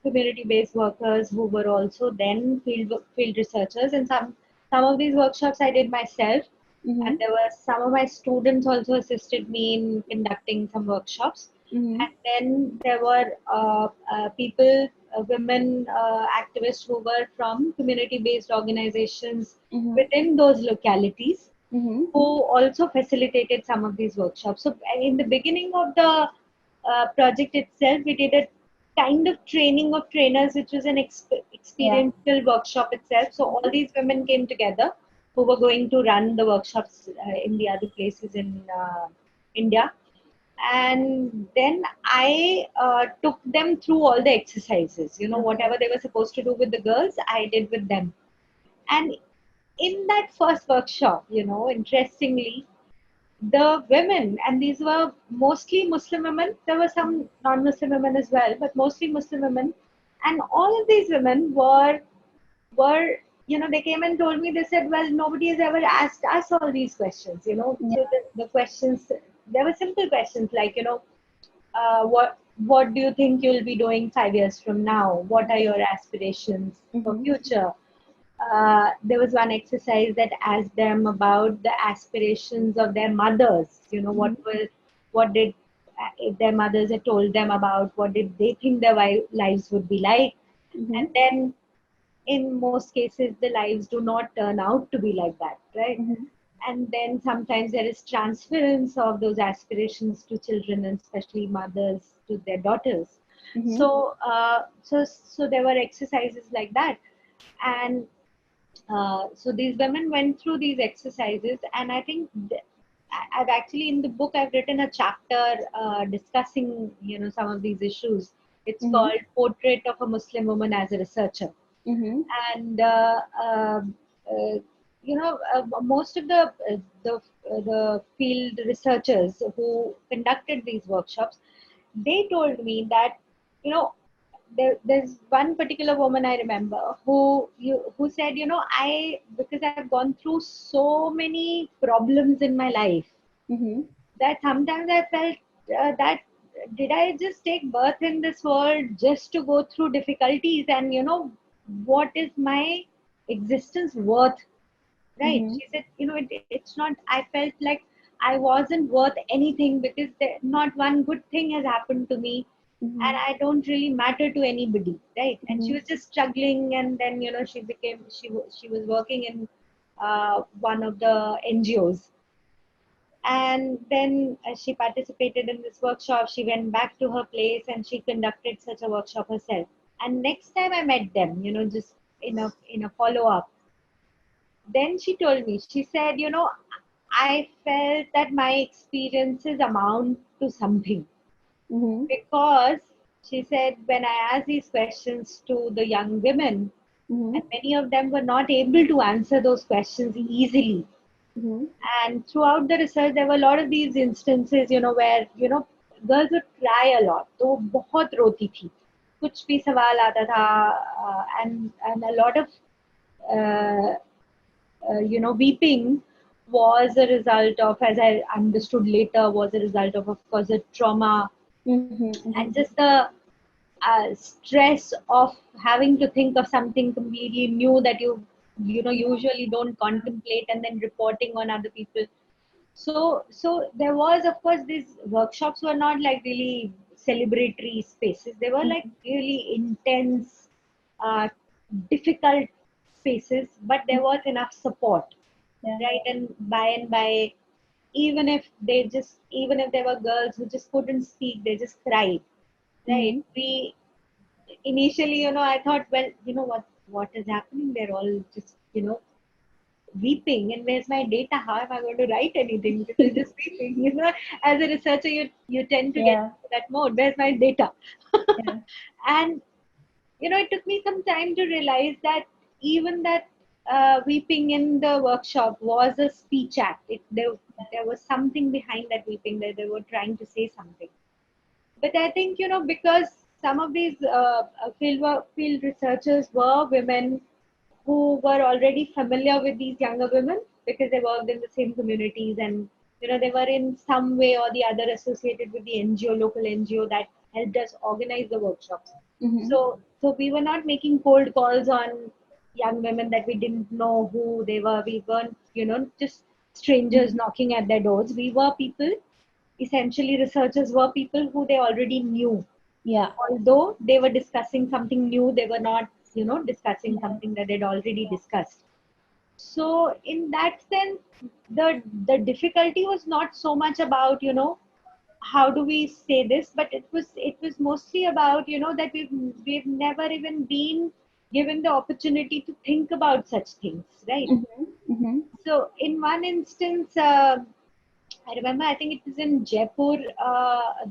community-based workers who were also then field researchers, and some of these workshops I did myself, and Mm-hmm. there were some of my students also assisted me in conducting some workshops. Mm-hmm. And then there were people, women activists who were from community-based organizations Mm-hmm. within those localities, Mm-hmm. who also facilitated some of these workshops. So in the beginning of the project itself, we did a kind of training of trainers, which was an Yeah. experiential workshop itself. So all these women came together who were going to run the workshops in the other places in India. And then I took them through all the exercises, Okay. whatever they were supposed to do with the girls, I did with them. And in that first workshop, interestingly, the women, and these were mostly Muslim women, there were some non-Muslim women as well, but mostly Muslim women, and all of these women were they came and told me, they said, well, nobody has ever asked us all these questions, Yeah. so the questions, there were simple questions like, what do you think you'll be doing 5 years from now? What are your aspirations for Mm-hmm. future? There was one exercise that asked them about the aspirations of their mothers. What did if their mothers had told them about what did they think their lives would be like, Mm-hmm. and then in most cases the lives do not turn out to be like that, right? Mm-hmm. And then sometimes there is transference of those aspirations to children, and especially mothers to their daughters. Mm-hmm. So there were exercises like that, and so these women went through these exercises, and I think I've actually, in the book, I've written a chapter discussing some of these issues. It's Mm-hmm. called "Portrait of a Muslim Woman as a Researcher," Mm-hmm. and uh, most of the field researchers who conducted these workshops, they told me that, you know, there's one particular woman I remember who said, because I've gone through so many problems in my life, Mm-hmm. that sometimes I felt that did I just take birth in this world just to go through difficulties, and what is my existence worth, right? Mm-hmm. She said, it's not, I felt like I wasn't worth anything because not one good thing has happened to me, and Mm-hmm. I don't really matter to anybody, right? And she Mm-hmm. was just struggling, and then she was working in one of the NGOs, and then she participated in this workshop. She went back to her place and she conducted such a workshop herself. And next time I met them, just in a follow up, then she told me, she said, I felt that my experiences amount to something, Mm-hmm. because she said, when I asked these questions to the young women, and Mm-hmm. many of them were not able to answer those questions easily. Mm-hmm. And throughout the research, there were a lot of these instances, where, girls would cry a lot. तो वो बहुत रोती थी. कुछ भी सवाल आता था, and a lot of uh, weeping was a result of, as I understood later, was a result of course, a trauma, Mm-hmm. and just the stress of having to think of something completely new that usually don't contemplate, and then reporting on other people. So there was, of course, these workshops were not like really celebratory spaces. They were like really intense, uh, difficult spaces, but there was enough support, Yeah. right? And by, even if there were girls who just couldn't speak, they just cried, right? Mm-hmm. We initially, I thought, well, what is happening? They're all just, weeping, and where's my data? How am I going to write anything? Because they're just weeping. As a researcher, you tend to get Yeah. into that mode. Where's my data? Yeah. And it took me some time to realize that even that weeping in the workshop was a speech act. There was something behind that weeping, that they were trying to say something. But I think, because some of these field researchers were women who were already familiar with these younger women, because they worked in the same communities, and they were in some way or the other associated with the NGO, local NGO, that helped us organize the workshops. Mm-hmm. So we were not making cold calls on young women that we didn't know who they were. We weren't, just strangers Mm-hmm. knocking at their doors. We were people, essentially researchers were people who they already knew. Yeah. Although they were discussing something new, they were not, discussing Yeah. something that they'd already discussed. So in that sense, the difficulty was not so much about, how do we say this, but it was mostly about, that we've never even been given the opportunity to think about such things, right? Mm-hmm. Mm-hmm. So in one instance, I remember, I think it was in Jaipur,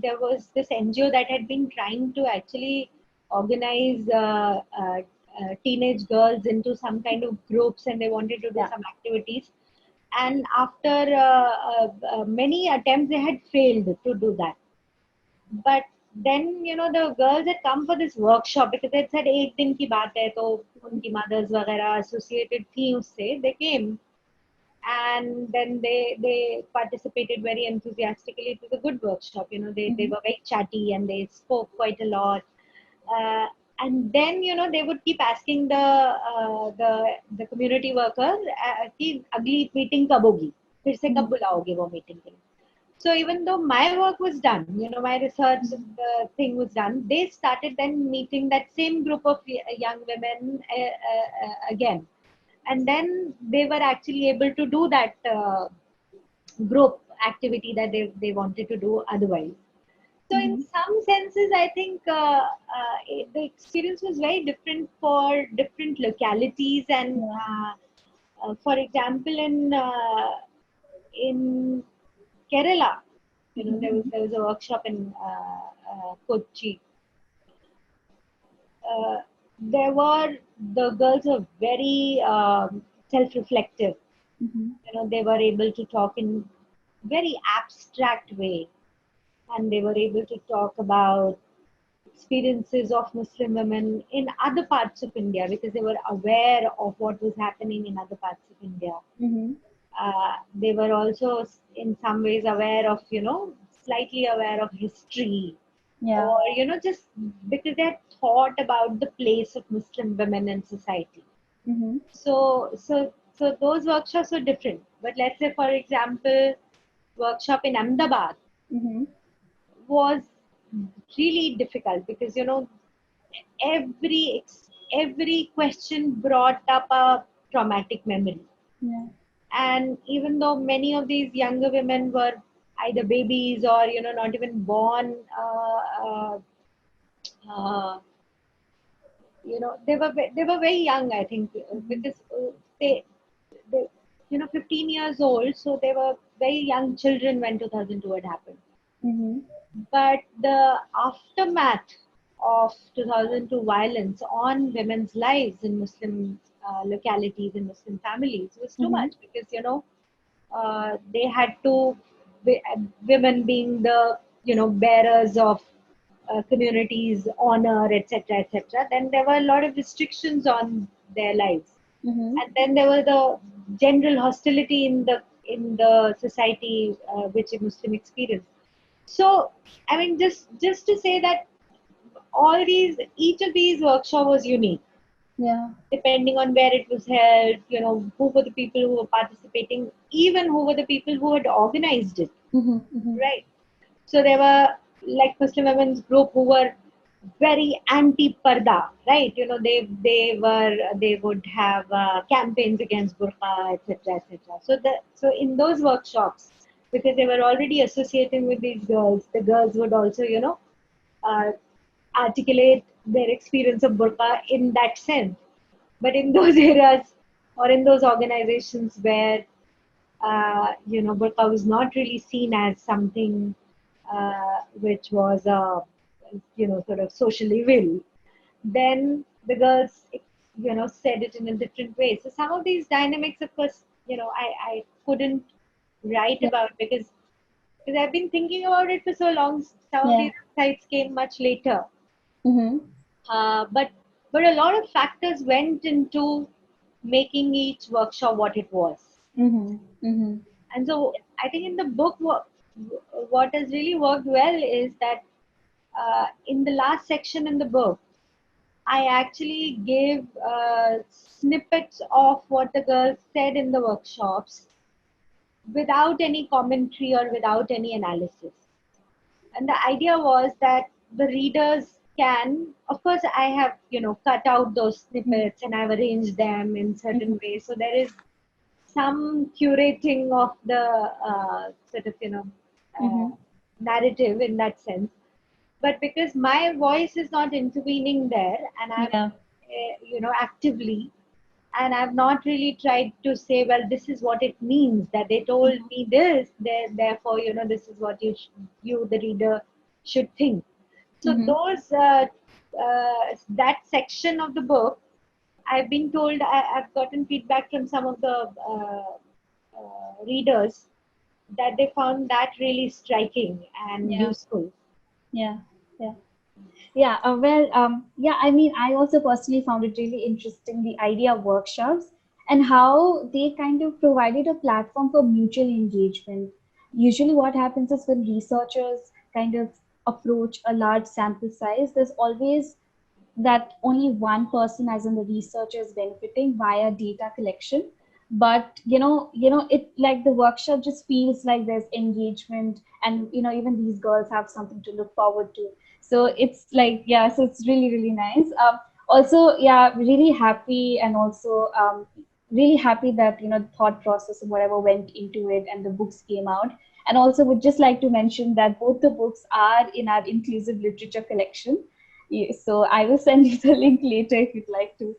there was this NGO that had been trying to actually organize teenage girls into some kind of groups, and they wanted to do Yeah. some activities. And after many attempts, they had failed to do that. But then, the girls had come for this workshop because they said, एक दिन की बात है, तो उनकी mothers वगैरह associated थी उससे, they came, and then they participated very enthusiastically. It was a good workshop. They Mm-hmm. were very chatty and they spoke quite a lot. uh, and then, they would keep asking the community worker कि अगली meeting कब होगी, फिर से कब Mm-hmm. बुलाओगे वो meeting के लिए. So even though my work was done, my research thing was done, they started then meeting that same group of young women again, and then they were actually able to do that group activity that they wanted to do otherwise. So in Mm-hmm. some senses, I think the experience was very different for different localities, and Yeah. for example, in Kerala, Mm-hmm. there was a workshop in Kochi. Uh, there were the girls were very self-reflective. Mm-hmm. They were able to talk in very abstract way, and they were able to talk about experiences of Muslim women in other parts of India because they were aware of what was happening in other parts of India. Mm-hmm. They were also in some ways aware of, slightly aware of history, Yeah. or, just because they had thought about the place of Muslim women in society. Mm-hmm. So those workshops are different. But let's say, for example, workshop in Ahmedabad Mm-hmm. was really difficult because every every question brought up a traumatic memory. Yeah. And even though many of these younger women were either babies or not even born, uh, they were very young, I think, Mm-hmm. because they 15 years old, so they were very young children when 2002 had happened. Mm-hmm. But the aftermath of 2002 violence on women's lives in Muslim localities and Muslim families was too Mm-hmm. much because they had to women being the bearers of communities honor, etc., etc. Then there were a lot of restrictions on their lives, Mm-hmm. and then there was the general hostility in the society, which a Muslim experienced. So, I mean, just to say that each of these workshop was unique, Yeah. depending on where it was held. Who were the people who were participating, even who were the people who had organized it, Mm-hmm. Mm-hmm. right? So there were like Muslim women's group who were very anti-parda, right? They would have campaigns against burqa, etc., etc. So in those workshops, because they were already associating with these girls, the girls would also uh, articulate their experience of burqa in that sense. But in those areas or in those organizations where burqa was not really seen as something which was sort of social evil, then the girls, said it in a different way. So some of these dynamics, of course, I couldn't write Yeah. about because I've been thinking about it for so long. Some of Yeah. these insights came much later, Mm-hmm. but a lot of factors went into making each workshop what it was. Mm-hmm. Mm-hmm. And so I think in the book, what has really worked well is that in the last section in the book, I actually gave snippets of what the girls said in the workshops without any commentary or without any analysis. And the idea was that the readers can, of course, I have, cut out those snippets and I've arranged them in Mm-hmm. certain ways. So there is some curating of the sort of, uh, Mm-hmm. narrative in that sense. But because my voice is not intervening there, and I'm, Yeah. actively, and I've not really tried to say, well, this is what it means that they told Mm-hmm. me this, therefore, this is what you, the reader, should think. So Mm-hmm. that section of the book, I've been told, I've gotten feedback from some of the readers that they found that really striking and Yeah. useful. Yeah. Yeah. Yeah, yeah, I mean, I also personally found it really interesting, the idea of workshops and how they kind of provided a platform for mutual engagement. Usually, what happens is when researchers kind of approach a large sample size, there's always that only one person, as in the researcher, is benefiting via data collection. But it like the workshop just feels like there's engagement, and even these girls have something to look forward to. So it's like, yeah, so it's really really nice. Also, yeah, really happy, and also really happy that the thought process and whatever went into it, and the books came out. And also would just like to mention that both the books are in our inclusive literature collection. So I will send you the link later if you'd like to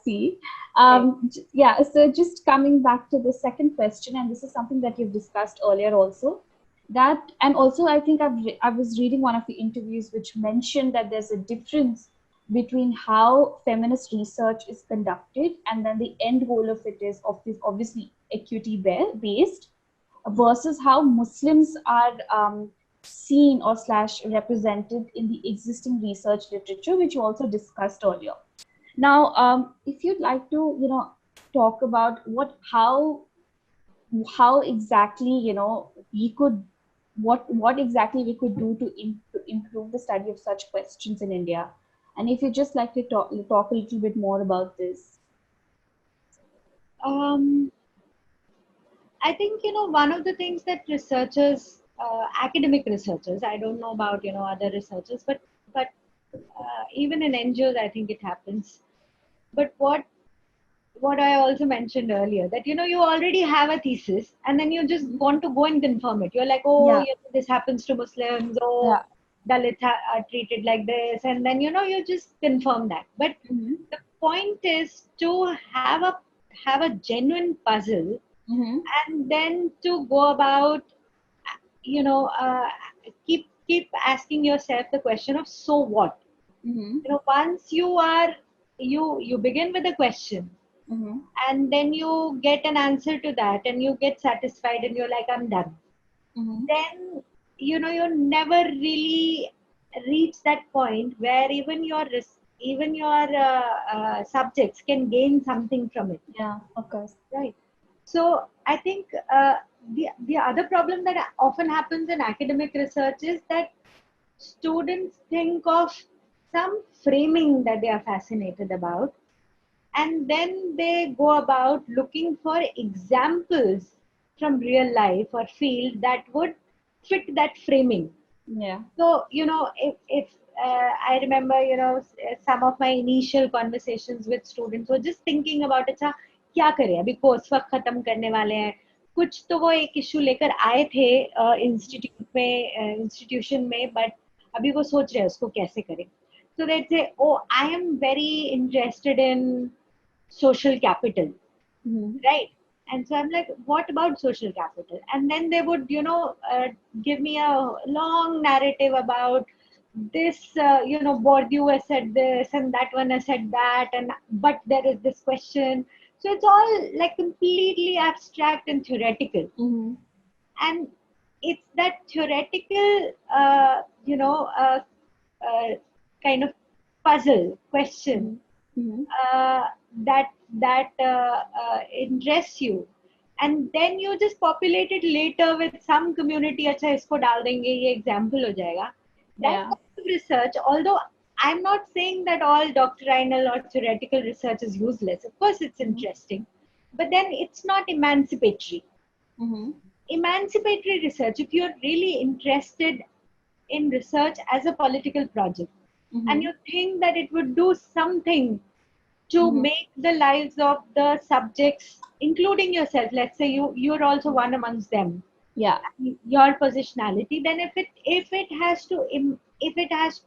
see. Okay. Yeah, so just coming back to the second question, and this is something that you've discussed earlier also. That, and also I think I was reading one of the interviews which mentioned that there's a difference between how feminist research is conducted, and then the end goal of it is obviously equity based, versus how Muslims are seen or slash represented in the existing research literature, which you also discussed earlier. Now, if you'd like to, talk about how exactly, we could, what exactly we could do to improve the study of such questions in India, and if you'd just like to talk a little bit more about this. Um, I think, one of the things that researchers, academic researchers, I don't know about, other researchers, but even in NGOs, I think it happens. But what I also mentioned earlier, that, you already have a thesis and then you just want to go and confirm it. You're like, oh, Yeah, this happens to Muslims, oh, yeah. Dalits are treated like this. And then, you just confirm that. But Mm-hmm. the point is to have a genuine puzzle, Mm-hmm. and then to go about, you know uh, keep asking yourself the question of so what. Mm-hmm. Once you begin with a question, Mm-hmm. and then you get an answer to that and you get satisfied and you're like, I'm done, Mm-hmm. then you never really reach that point where even your subjects can gain something from it. Yeah, of course. Right. So I think the other problem that often happens in academic research is that students think of some framing that they are fascinated about, and then they go about looking for examples from real life or field that would fit that framing. Yeah. So, if I remember, some of my initial conversations with students were just thinking about, अच्छा क्या करें अभी course work खत्म करने वाले हैं, कुछ तो वो एक इशू लेकर आए थे इंस्टीट्यूशन में, बट अभी वो सोच रहे हैं उसको कैसे करें. So they'd say, oh, I am very interested in social capital, Mm-hmm. right? And so I'm like, what about social capital? And then they would, give me a long narrative about this, Bourdieu has said this and that one has said that, and but there is this question. So it's all like completely abstract and theoretical. Mm-hmm. And it's that theoretical, uh, kind of puzzle question Mm-hmm. uh, that interests you, and then you just populate it later with some community. अच्छा इसको डाल देंगे, ये example हो जाएगा. That Yeah. kind of research, although I'm not saying that all doctrinal or theoretical research is useless. Of course, it's Mm-hmm. interesting, but then it's not emancipatory. Mm-hmm. Emancipatory research, if you're really interested in research as a political project, and Mm-hmm. you think that it would do something to Mm-hmm. make the lives of the subjects, including yourself, let's say you're also one amongst them, Yeah. your positionality, then if it has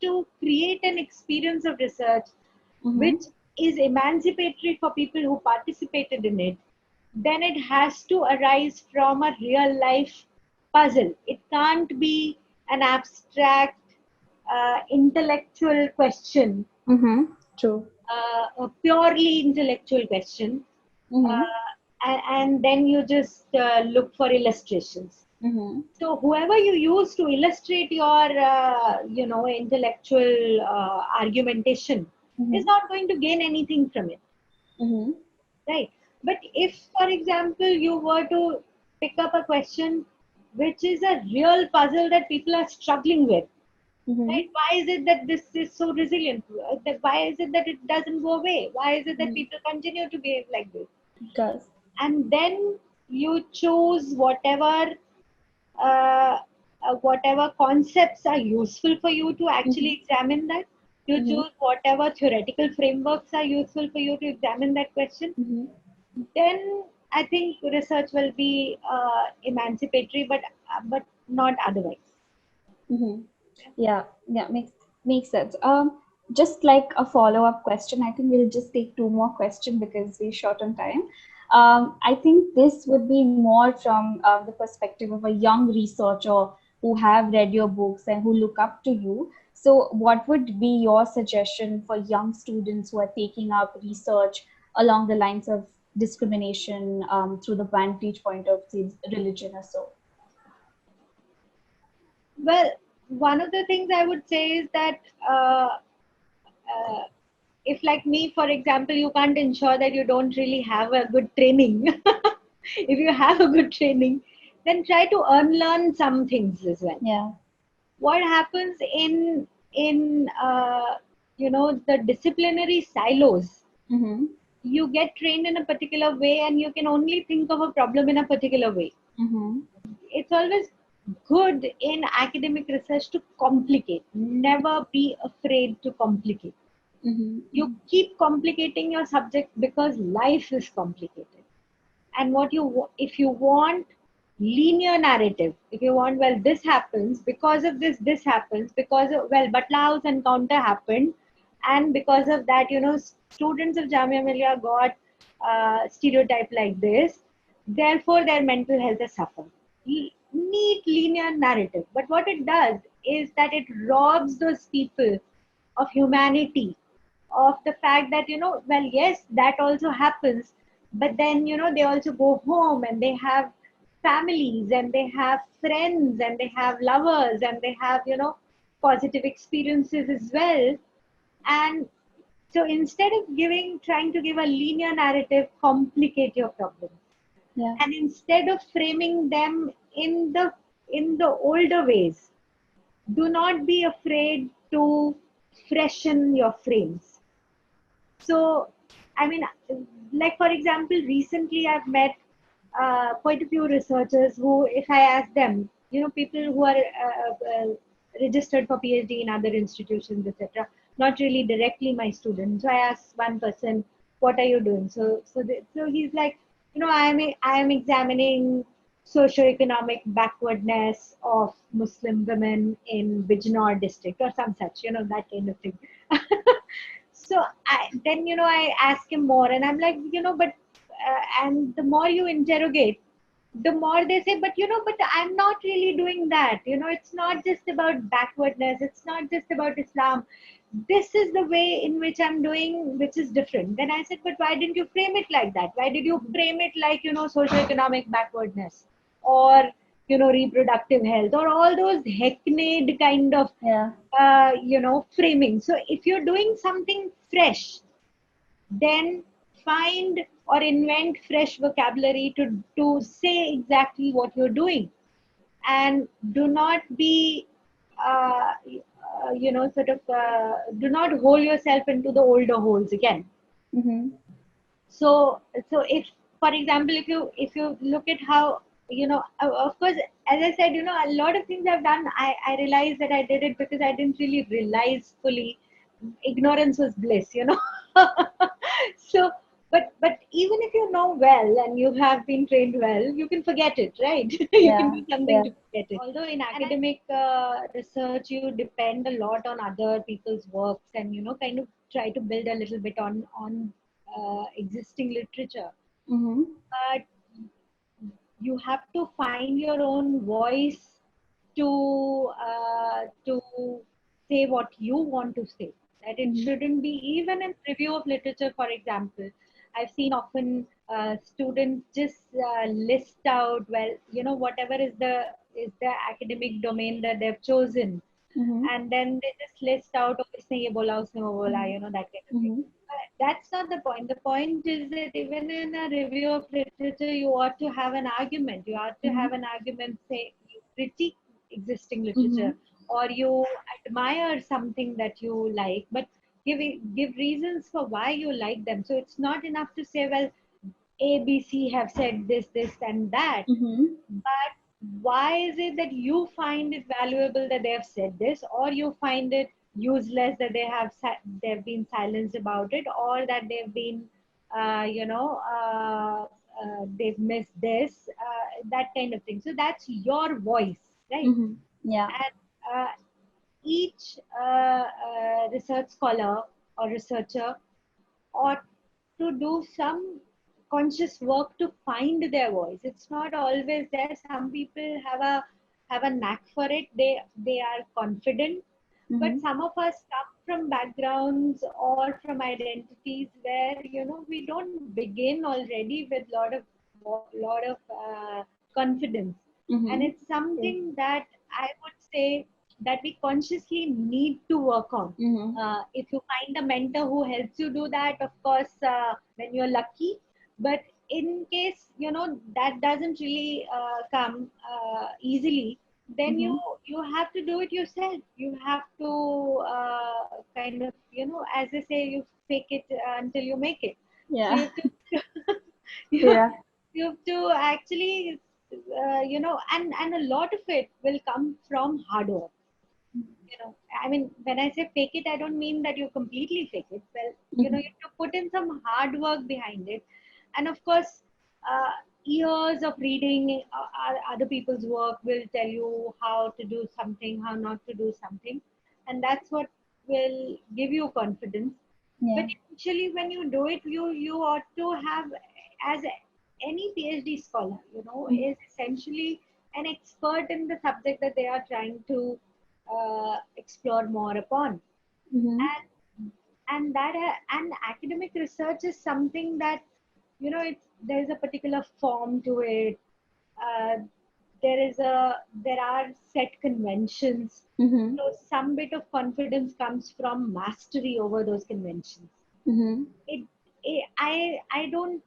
to create an experience of research Mm-hmm. which is emancipatory for people who participated in it, then it has to arise from a real life puzzle. It can't be an abstract intellectual question, Mm-hmm. True. a purely intellectual question, Mm-hmm. and then you just look for illustrations. Mm-hmm. So whoever you use to illustrate your, intellectual argumentation is Mm-hmm. not going to gain anything from it, Mm-hmm. right? But if, for example, you were to pick up a question which is a real puzzle that people are struggling with, Mm-hmm. right? Why is it that this is so resilient? Why is it that it doesn't go away? Why is it that Mm-hmm. people continue to behave like this? Does. And then you choose uh, whatever concepts are useful for you to Mm-hmm. actually examine that. You Mm-hmm. choose whatever theoretical frameworks are useful for you to examine that question. Mm-hmm. Then I think research will be emancipatory, but not otherwise. Mm-hmm. Yeah, yeah, makes sense. Just like a follow-up question, I think we'll just take two more questions because we're short on time. I think this would be more from the perspective of a young researcher who have read your books and who look up to you. So, what would be your suggestion for young students who are taking up research along the lines of discrimination through the vantage point of say, religion or so? Well, one of the things I would say is that uh, if, like me, for example, you can't ensure that you don't really have a good training. If you have a good training, then try to unlearn some things as well. Yeah. What happens in the disciplinary silos? Mm-hmm. You get trained in a particular way, and you can only think of a problem in a particular way. Mm-hmm. It's always good in academic research to complicate. Never be afraid to complicate. Mm-hmm. You keep complicating your subject because life is complicated. And if you want linear narrative, if you want, well, this happens because of this happens because of, well, Butler House encounter happened, and because of that, students of Jamia Millia got stereotype like this, therefore their mental health has suffered. Neat linear narrative, but what it does is that it robs those people of humanity, of the fact that, well, yes, that also happens, but then, they also go home and they have families and they have friends and they have lovers and they have, positive experiences as well. And so instead of trying to give a linear narrative, complicate your problems. Yeah. And instead of framing them in the older ways, do not be afraid to freshen your frames. So, I mean, like for example, recently I've met quite a few researchers who, if I ask them, people who are registered for PhD in other institutions, etc., not really directly my students. So I asked one person, "What are you doing?" So he's like, I am examining socioeconomic backwardness of Muslim women in Bijnor district or some such, that kind of thing. So I ask him more, and I'm like, but and the more you interrogate, the more they say, but I'm not really doing that. It's not just about backwardness. It's not just about Islam. This is the way in which I'm doing, which is different. Then I said, but why didn't you frame it like that? Why did you frame it like, socioeconomic backwardness or, reproductive health or all those hackneyed kind of, Yeah. framing? So if you're doing something fresh, then find or invent fresh vocabulary to say exactly what you're doing, and do not be do not hole yourself into the older holes again. Mm-hmm. So if, for example, if you look at how, of course, as I said, a lot of things I've done, I realized that I did it because I didn't really realize fully. Ignorance was bliss. So, but even if you know well and you have been trained well, you can forget it, right? You can Yeah. do something Yeah. to forget it. Although in academic research you depend a lot on other people's works, and kind of try to build a little bit on existing literature, Mm-hmm. but you have to find your own voice to say what you want to say. That it Mm-hmm. shouldn't be, even in review of literature, for example. I've seen often students just list out, well, whatever is the academic domain that they've chosen, Mm-hmm. and then they just list out, oh, इसने ये बोला, उसने वो बोला, that kind of thing. Mm-hmm. That's not the point. The point is that even in a review of literature, you ought to have an argument. You ought to have an argument, say, you critique existing Mm-hmm. literature, or you admire something that you like, but give reasons for why you like them. So it's not enough to say, well, A, B, C have said this, and that. Mm-hmm. But why is it that you find it valuable that they have said this, or you find it useless that they've been silenced about it, or that they've been, they've missed this, that kind of thing. So that's your voice, right? Mm-hmm. Yeah. And each research scholar or researcher ought to do some conscious work to find their voice. It's not always there. Some people have a knack for it. They are confident, Mm-hmm. but some of us come from backgrounds or from identities where, we don't begin already with lot of confidence, and Mm-hmm. it's something that I would say that we consciously need to work on. If you find a mentor who helps you do that, of course, then you're lucky. But in case that doesn't really come easily, then you have to do it yourself. You have to kind of, as they say, you fake it until you make it. So Yeah. you, Yeah. you have to actually, and a lot of it will come from hard work. I mean, when I say fake it, I don't mean that you completely fake it. Well, you have to put in some hard work behind it. And of course, uh, years of reading other people's work will tell you how to do something, how not to do something. And that's what will give you confidence. But Yeah. eventually, when you do it, you ought to have, as any PhD scholar, is essentially an expert in the subject that they are trying to explore more upon. Mm-hmm. And academic research is something that, there's a particular form to it. Uh, there are set conventions. Mm-hmm. So some bit of confidence comes from mastery over those conventions. Mm-hmm. I don't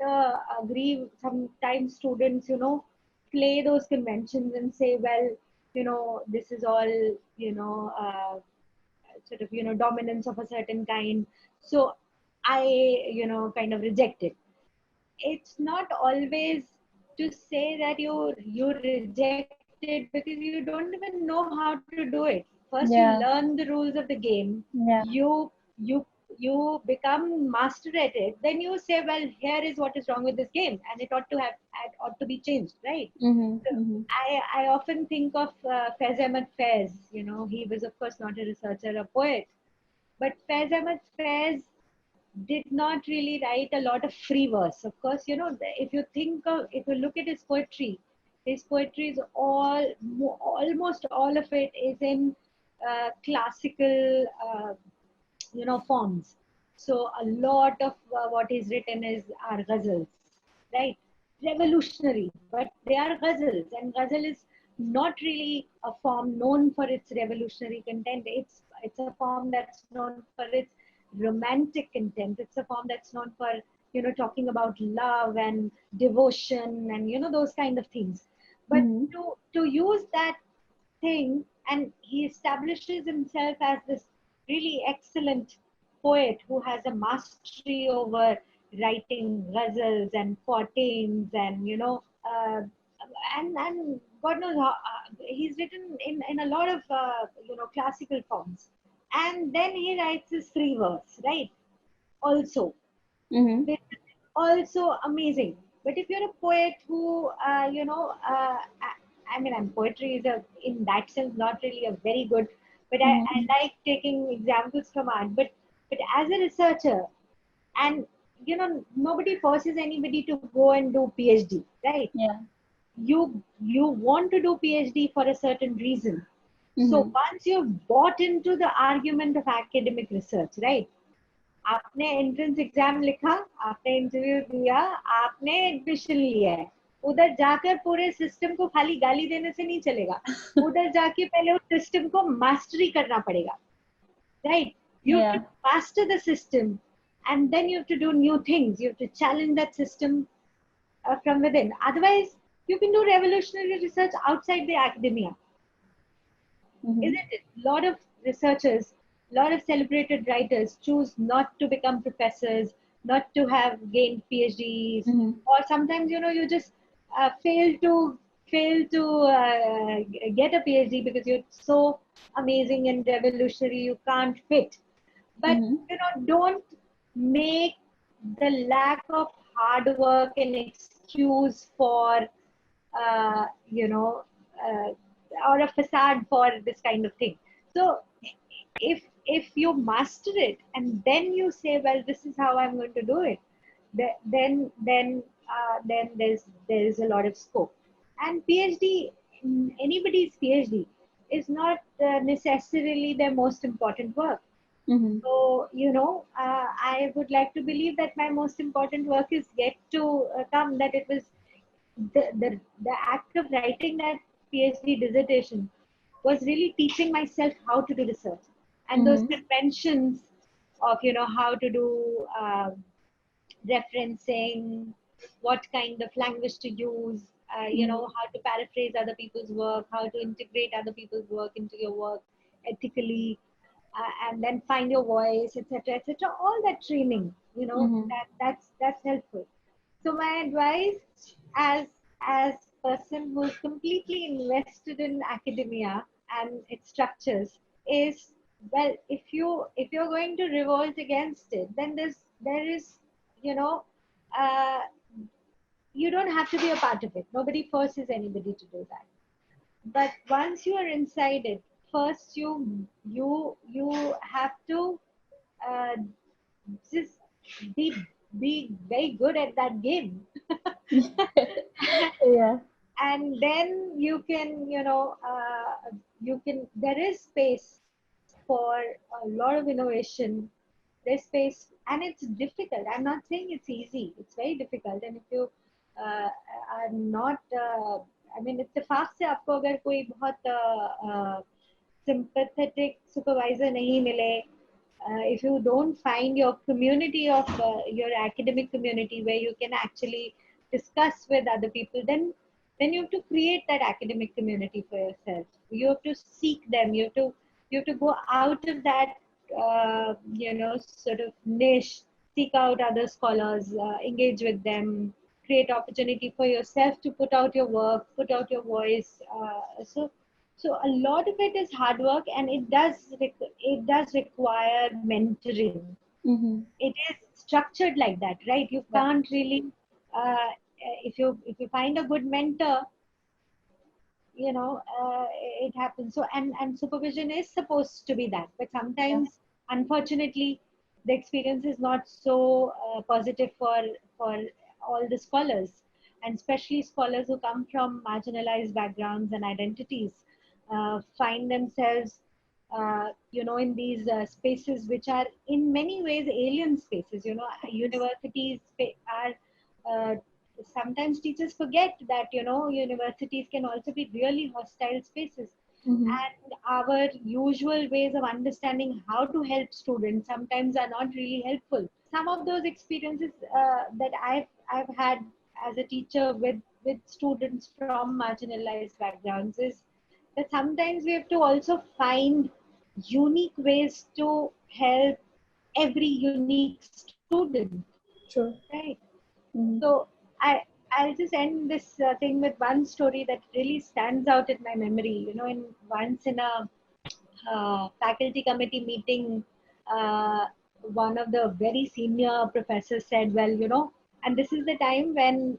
agree. Sometimes students, play those conventions and say, well, this is all, sort of, dominance of a certain kind. So I, kind of reject it. It's not always to say that you reject it, because you don't even know how to do it. First you learn the rules of the game, you Yeah. you become master at it, then you say, well, here is what is wrong with this game, and it ought to be changed, right? Mm-hmm. So Mm-hmm. I often think of Faiz Ahmed Faiz. He was of course not a researcher, a poet, but Faiz Ahmed Faiz did not really write a lot of free verse. Of course, if you look at his poetry is almost all of it is in classical, forms. So a lot of what is written are ghazals, right? Revolutionary, but they are ghazals, and ghazal is not really a form known for its revolutionary content. It's a form that's known for its romantic content. It's a form that's known for talking about love and devotion and those kind of things. But Mm-hmm. to use that thing, and he establishes himself as this really excellent poet who has a mastery over writing ghazals and quatrains, and and God knows how, he's written in a lot of classical forms, and then he writes his free verse, right? Also, Mm-hmm. which is also amazing. But if you're a poet who, I mean, poetry is in that sense not really a very good, but I Mm-hmm. like taking examples from art. But as a researcher, and nobody forces anybody to go and do PhD, right? Yeah. You want to do PhD for a certain reason. So Mm-hmm. once you've bought into the argument of academic research, right? आपने entrance exam लिखा, आपने interview दिया, आपने admission लिया है, उधर जाकर पूरे सिस्टम को खाली गाली देने से नहीं चलेगा. उधर जाके पहले उस सिस्टम को मास्टरी करना पड़ेगा, right? You have to Yeah. master the system, and then you have to do new things. You have to challenge that system from within. Otherwise, you can do revolutionary research outside the academia, Mm-hmm. isn't it? A lot of researchers, a lot of celebrated writers choose not to become professors, not to have gained PhDs, Mm-hmm. or sometimes you just fail to get a PhD because you're so amazing and revolutionary you can't fit. But Mm-hmm. don't make the lack of hard work an excuse for uh, you know uh, or a facade for this kind of thing. So if you master it and then you say, well, this is how I'm going to do it, then there's a lot of scope. And PhD, anybody's PhD is not necessarily their most important work. Mm-hmm. So, I would like to believe that my most important work is yet to come, that it was the act of writing that PhD dissertation was really teaching myself how to do research. And those Mm-hmm. conventions of, how to do referencing, what kind of language to use, Mm-hmm. how to paraphrase other people's work, how to integrate other people's work into your work ethically, and then find your voice, etc., etc. All that training, Mm-hmm. that's helpful. So my advice, as person who's completely invested in academia and its structures, is, well, if you're going to revolt against it, then there is, you know uh, you don't have to be a part of it. Nobody forces anybody to do that. But once you are inside it, first you have to uh, just be be very good at that game. Yeah. And then you can there is space for a lot of innovation. There's space, and it's difficult. I'm not saying it's easy. It's very difficult. And if you uh, are not, I mean, इत्तेफाक से आपको अगर कोई बहुत sympathetic supervisor nahi mile, if you don't find your community of your academic community where you can actually discuss with other people, then you have to create that academic community for yourself. You have to seek them. You have to go out of that sort of niche, seek out other scholars, engage with them, create opportunity for yourself to put out your work, put out your voice. So a lot of it is hard work, and it does require mentoring. Mm-hmm. It is structured like that, right? You Yeah. can't really, if you find a good mentor, it happens. So, and supervision is supposed to be that, but Yeah. sometimes, unfortunately, the experience is not so positive for all the scholars, and especially scholars who come from marginalized backgrounds and identities, find themselves in these spaces which are in many ways alien spaces. Universities are uh, sometimes teachers forget that universities can also be really hostile spaces, Mm-hmm. and our usual ways of understanding how to help students sometimes are not really helpful. Some of those experiences that I've had as a teacher with students from marginalized backgrounds is that sometimes we have to also find unique ways to help every unique student, True. right? So Mm-hmm. I'll just end this thing with one story that really stands out in my memory. Once in a faculty committee meeting, uh, one of the very senior professors said, well, and this is the time when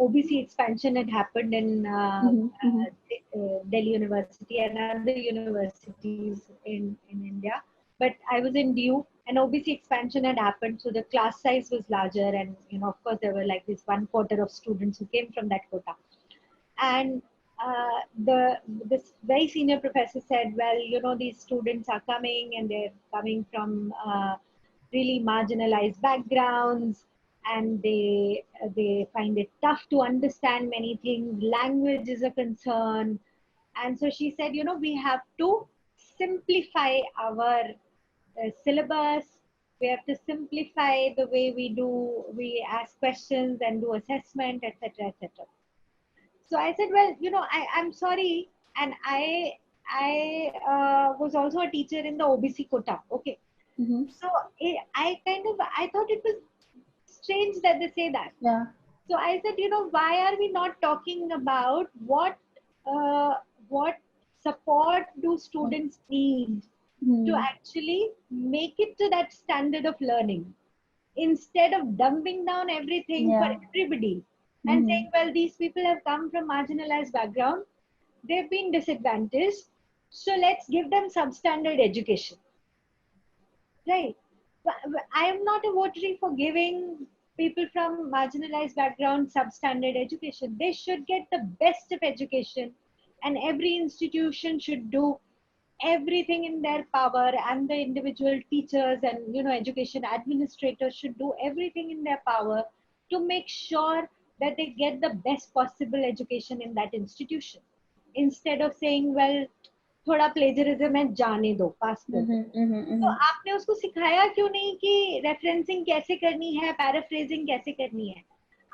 OBC expansion had happened in Mm-hmm. Mm-hmm. Delhi University and other universities in India. But I was in DU, and OBC expansion had happened, so the class size was larger, and of course there were like this one quarter of students who came from that quota. And the this very senior professor said, well, these students are coming, and they're coming from really marginalized backgrounds, and they find it tough to understand many things. Language is a concern. And so she said, we have to simplify our syllabus. We have to simplify the way we ask questions and do assessment, etc., etc. So I said, well, I'm sorry, and I was also a teacher in the OBC quota. Okay, Mm-hmm. so I thought it was strange that they say that. Yeah. So I said, why are we not talking about what support do students need to Mm-hmm. actually make it to that standard of learning, instead of dumping down everything for Yeah. everybody and Mm-hmm. saying, well, these people have come from marginalized background, they've been disadvantaged, so let's give them substandard education, right? I am not a votary for giving people from marginalized background substandard education. They should get the best of education, and every institution should do everything in their power, and the individual teachers and education administrators should do everything in their power to make sure that they get the best possible education in that institution, instead of saying, well, थोड़ा plagiarism है, जाने दो, पास कर दो। तो आपने उसको सिखाया क्यों नहीं कि रेफरेंसिंग कैसे करनी है, पैराफ्रेजिंग कैसे करनी है?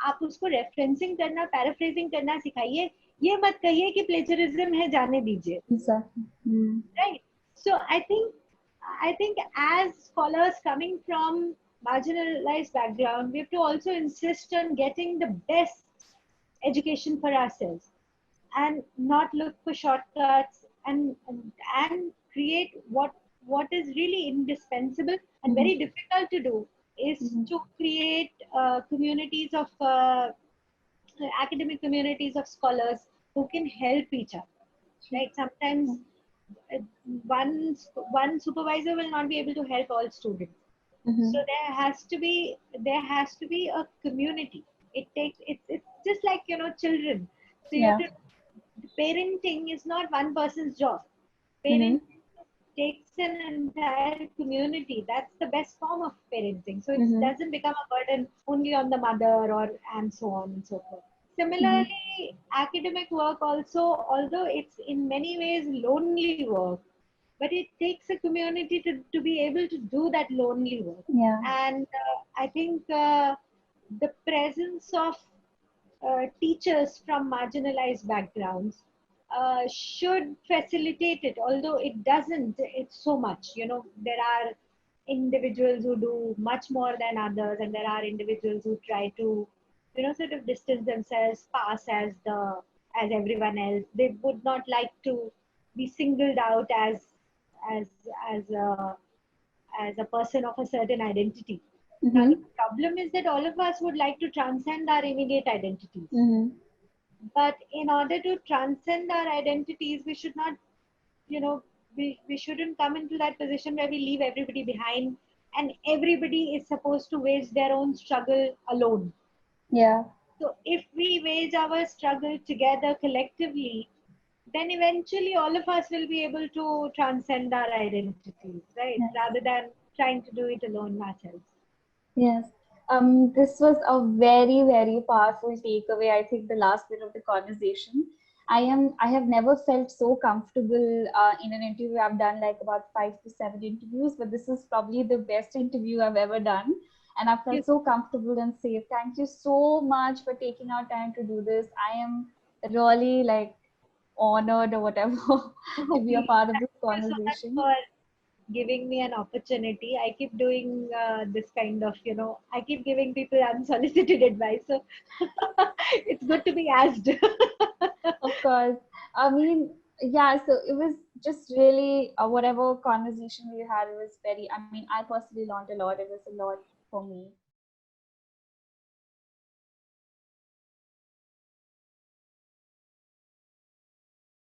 आप उसको रेफरेंसिंग करना, पैराफ्रेजिंग करना सिखाइए। ये मत कहिए कि प्लेजरिज्म है, जाने दीजिए। Right. So I think as scholars coming from marginalized background, we have to also insist on getting the best education for ourselves and not look for shortcuts, and create what is really indispensable and very difficult to do is to create communities of academic communities of scholars who can help each other. Right? Sometimes uh, one supervisor will not be able to help all students. So there has to be a community. It's just like, children. So you have to, parenting is not one person's job. Parenting takes an entire community. That's the best form of parenting. So it doesn't become a burden only on the mother, or and so on and so forth. Similarly, academic work also, although it's in many ways lonely work, but it takes a community to be able to do that lonely work. And I think the presence of teachers from marginalized backgrounds should facilitate it, although it doesn't. It's so much. There are individuals who do much more than others, and there are individuals who try to, sort of distance themselves, pass as everyone else. They would not like to be singled out as as a as a person of a certain identity. Now, the problem is that all of us would like to transcend our immediate identities. But in order to transcend our identities, we should not, we shouldn't come into that position where we leave everybody behind and everybody is supposed to wage their own struggle alone. So if we wage our struggle together collectively, then eventually all of us will be able to transcend our identities, right? Rather than trying to do it alone ourselves. Yes. This was a very, very powerful takeaway. I think the last bit of the conversation. I have never felt so comfortable in an interview. I've done like about 5 to 7 interviews, but this is probably the best interview I've ever done. And I felt so comfortable and safe. Thank you so much for taking our time to do this. I am really like honored or whatever to be a Please, part of this thank you so much conversation. for giving me an opportunity. I keep doing this kind of, I keep giving people unsolicited advice. So it's good to be asked. Of course. I mean, yeah, so it was just really whatever conversation we had, it was very, I mean, I personally learned a lot. It was a lot for me.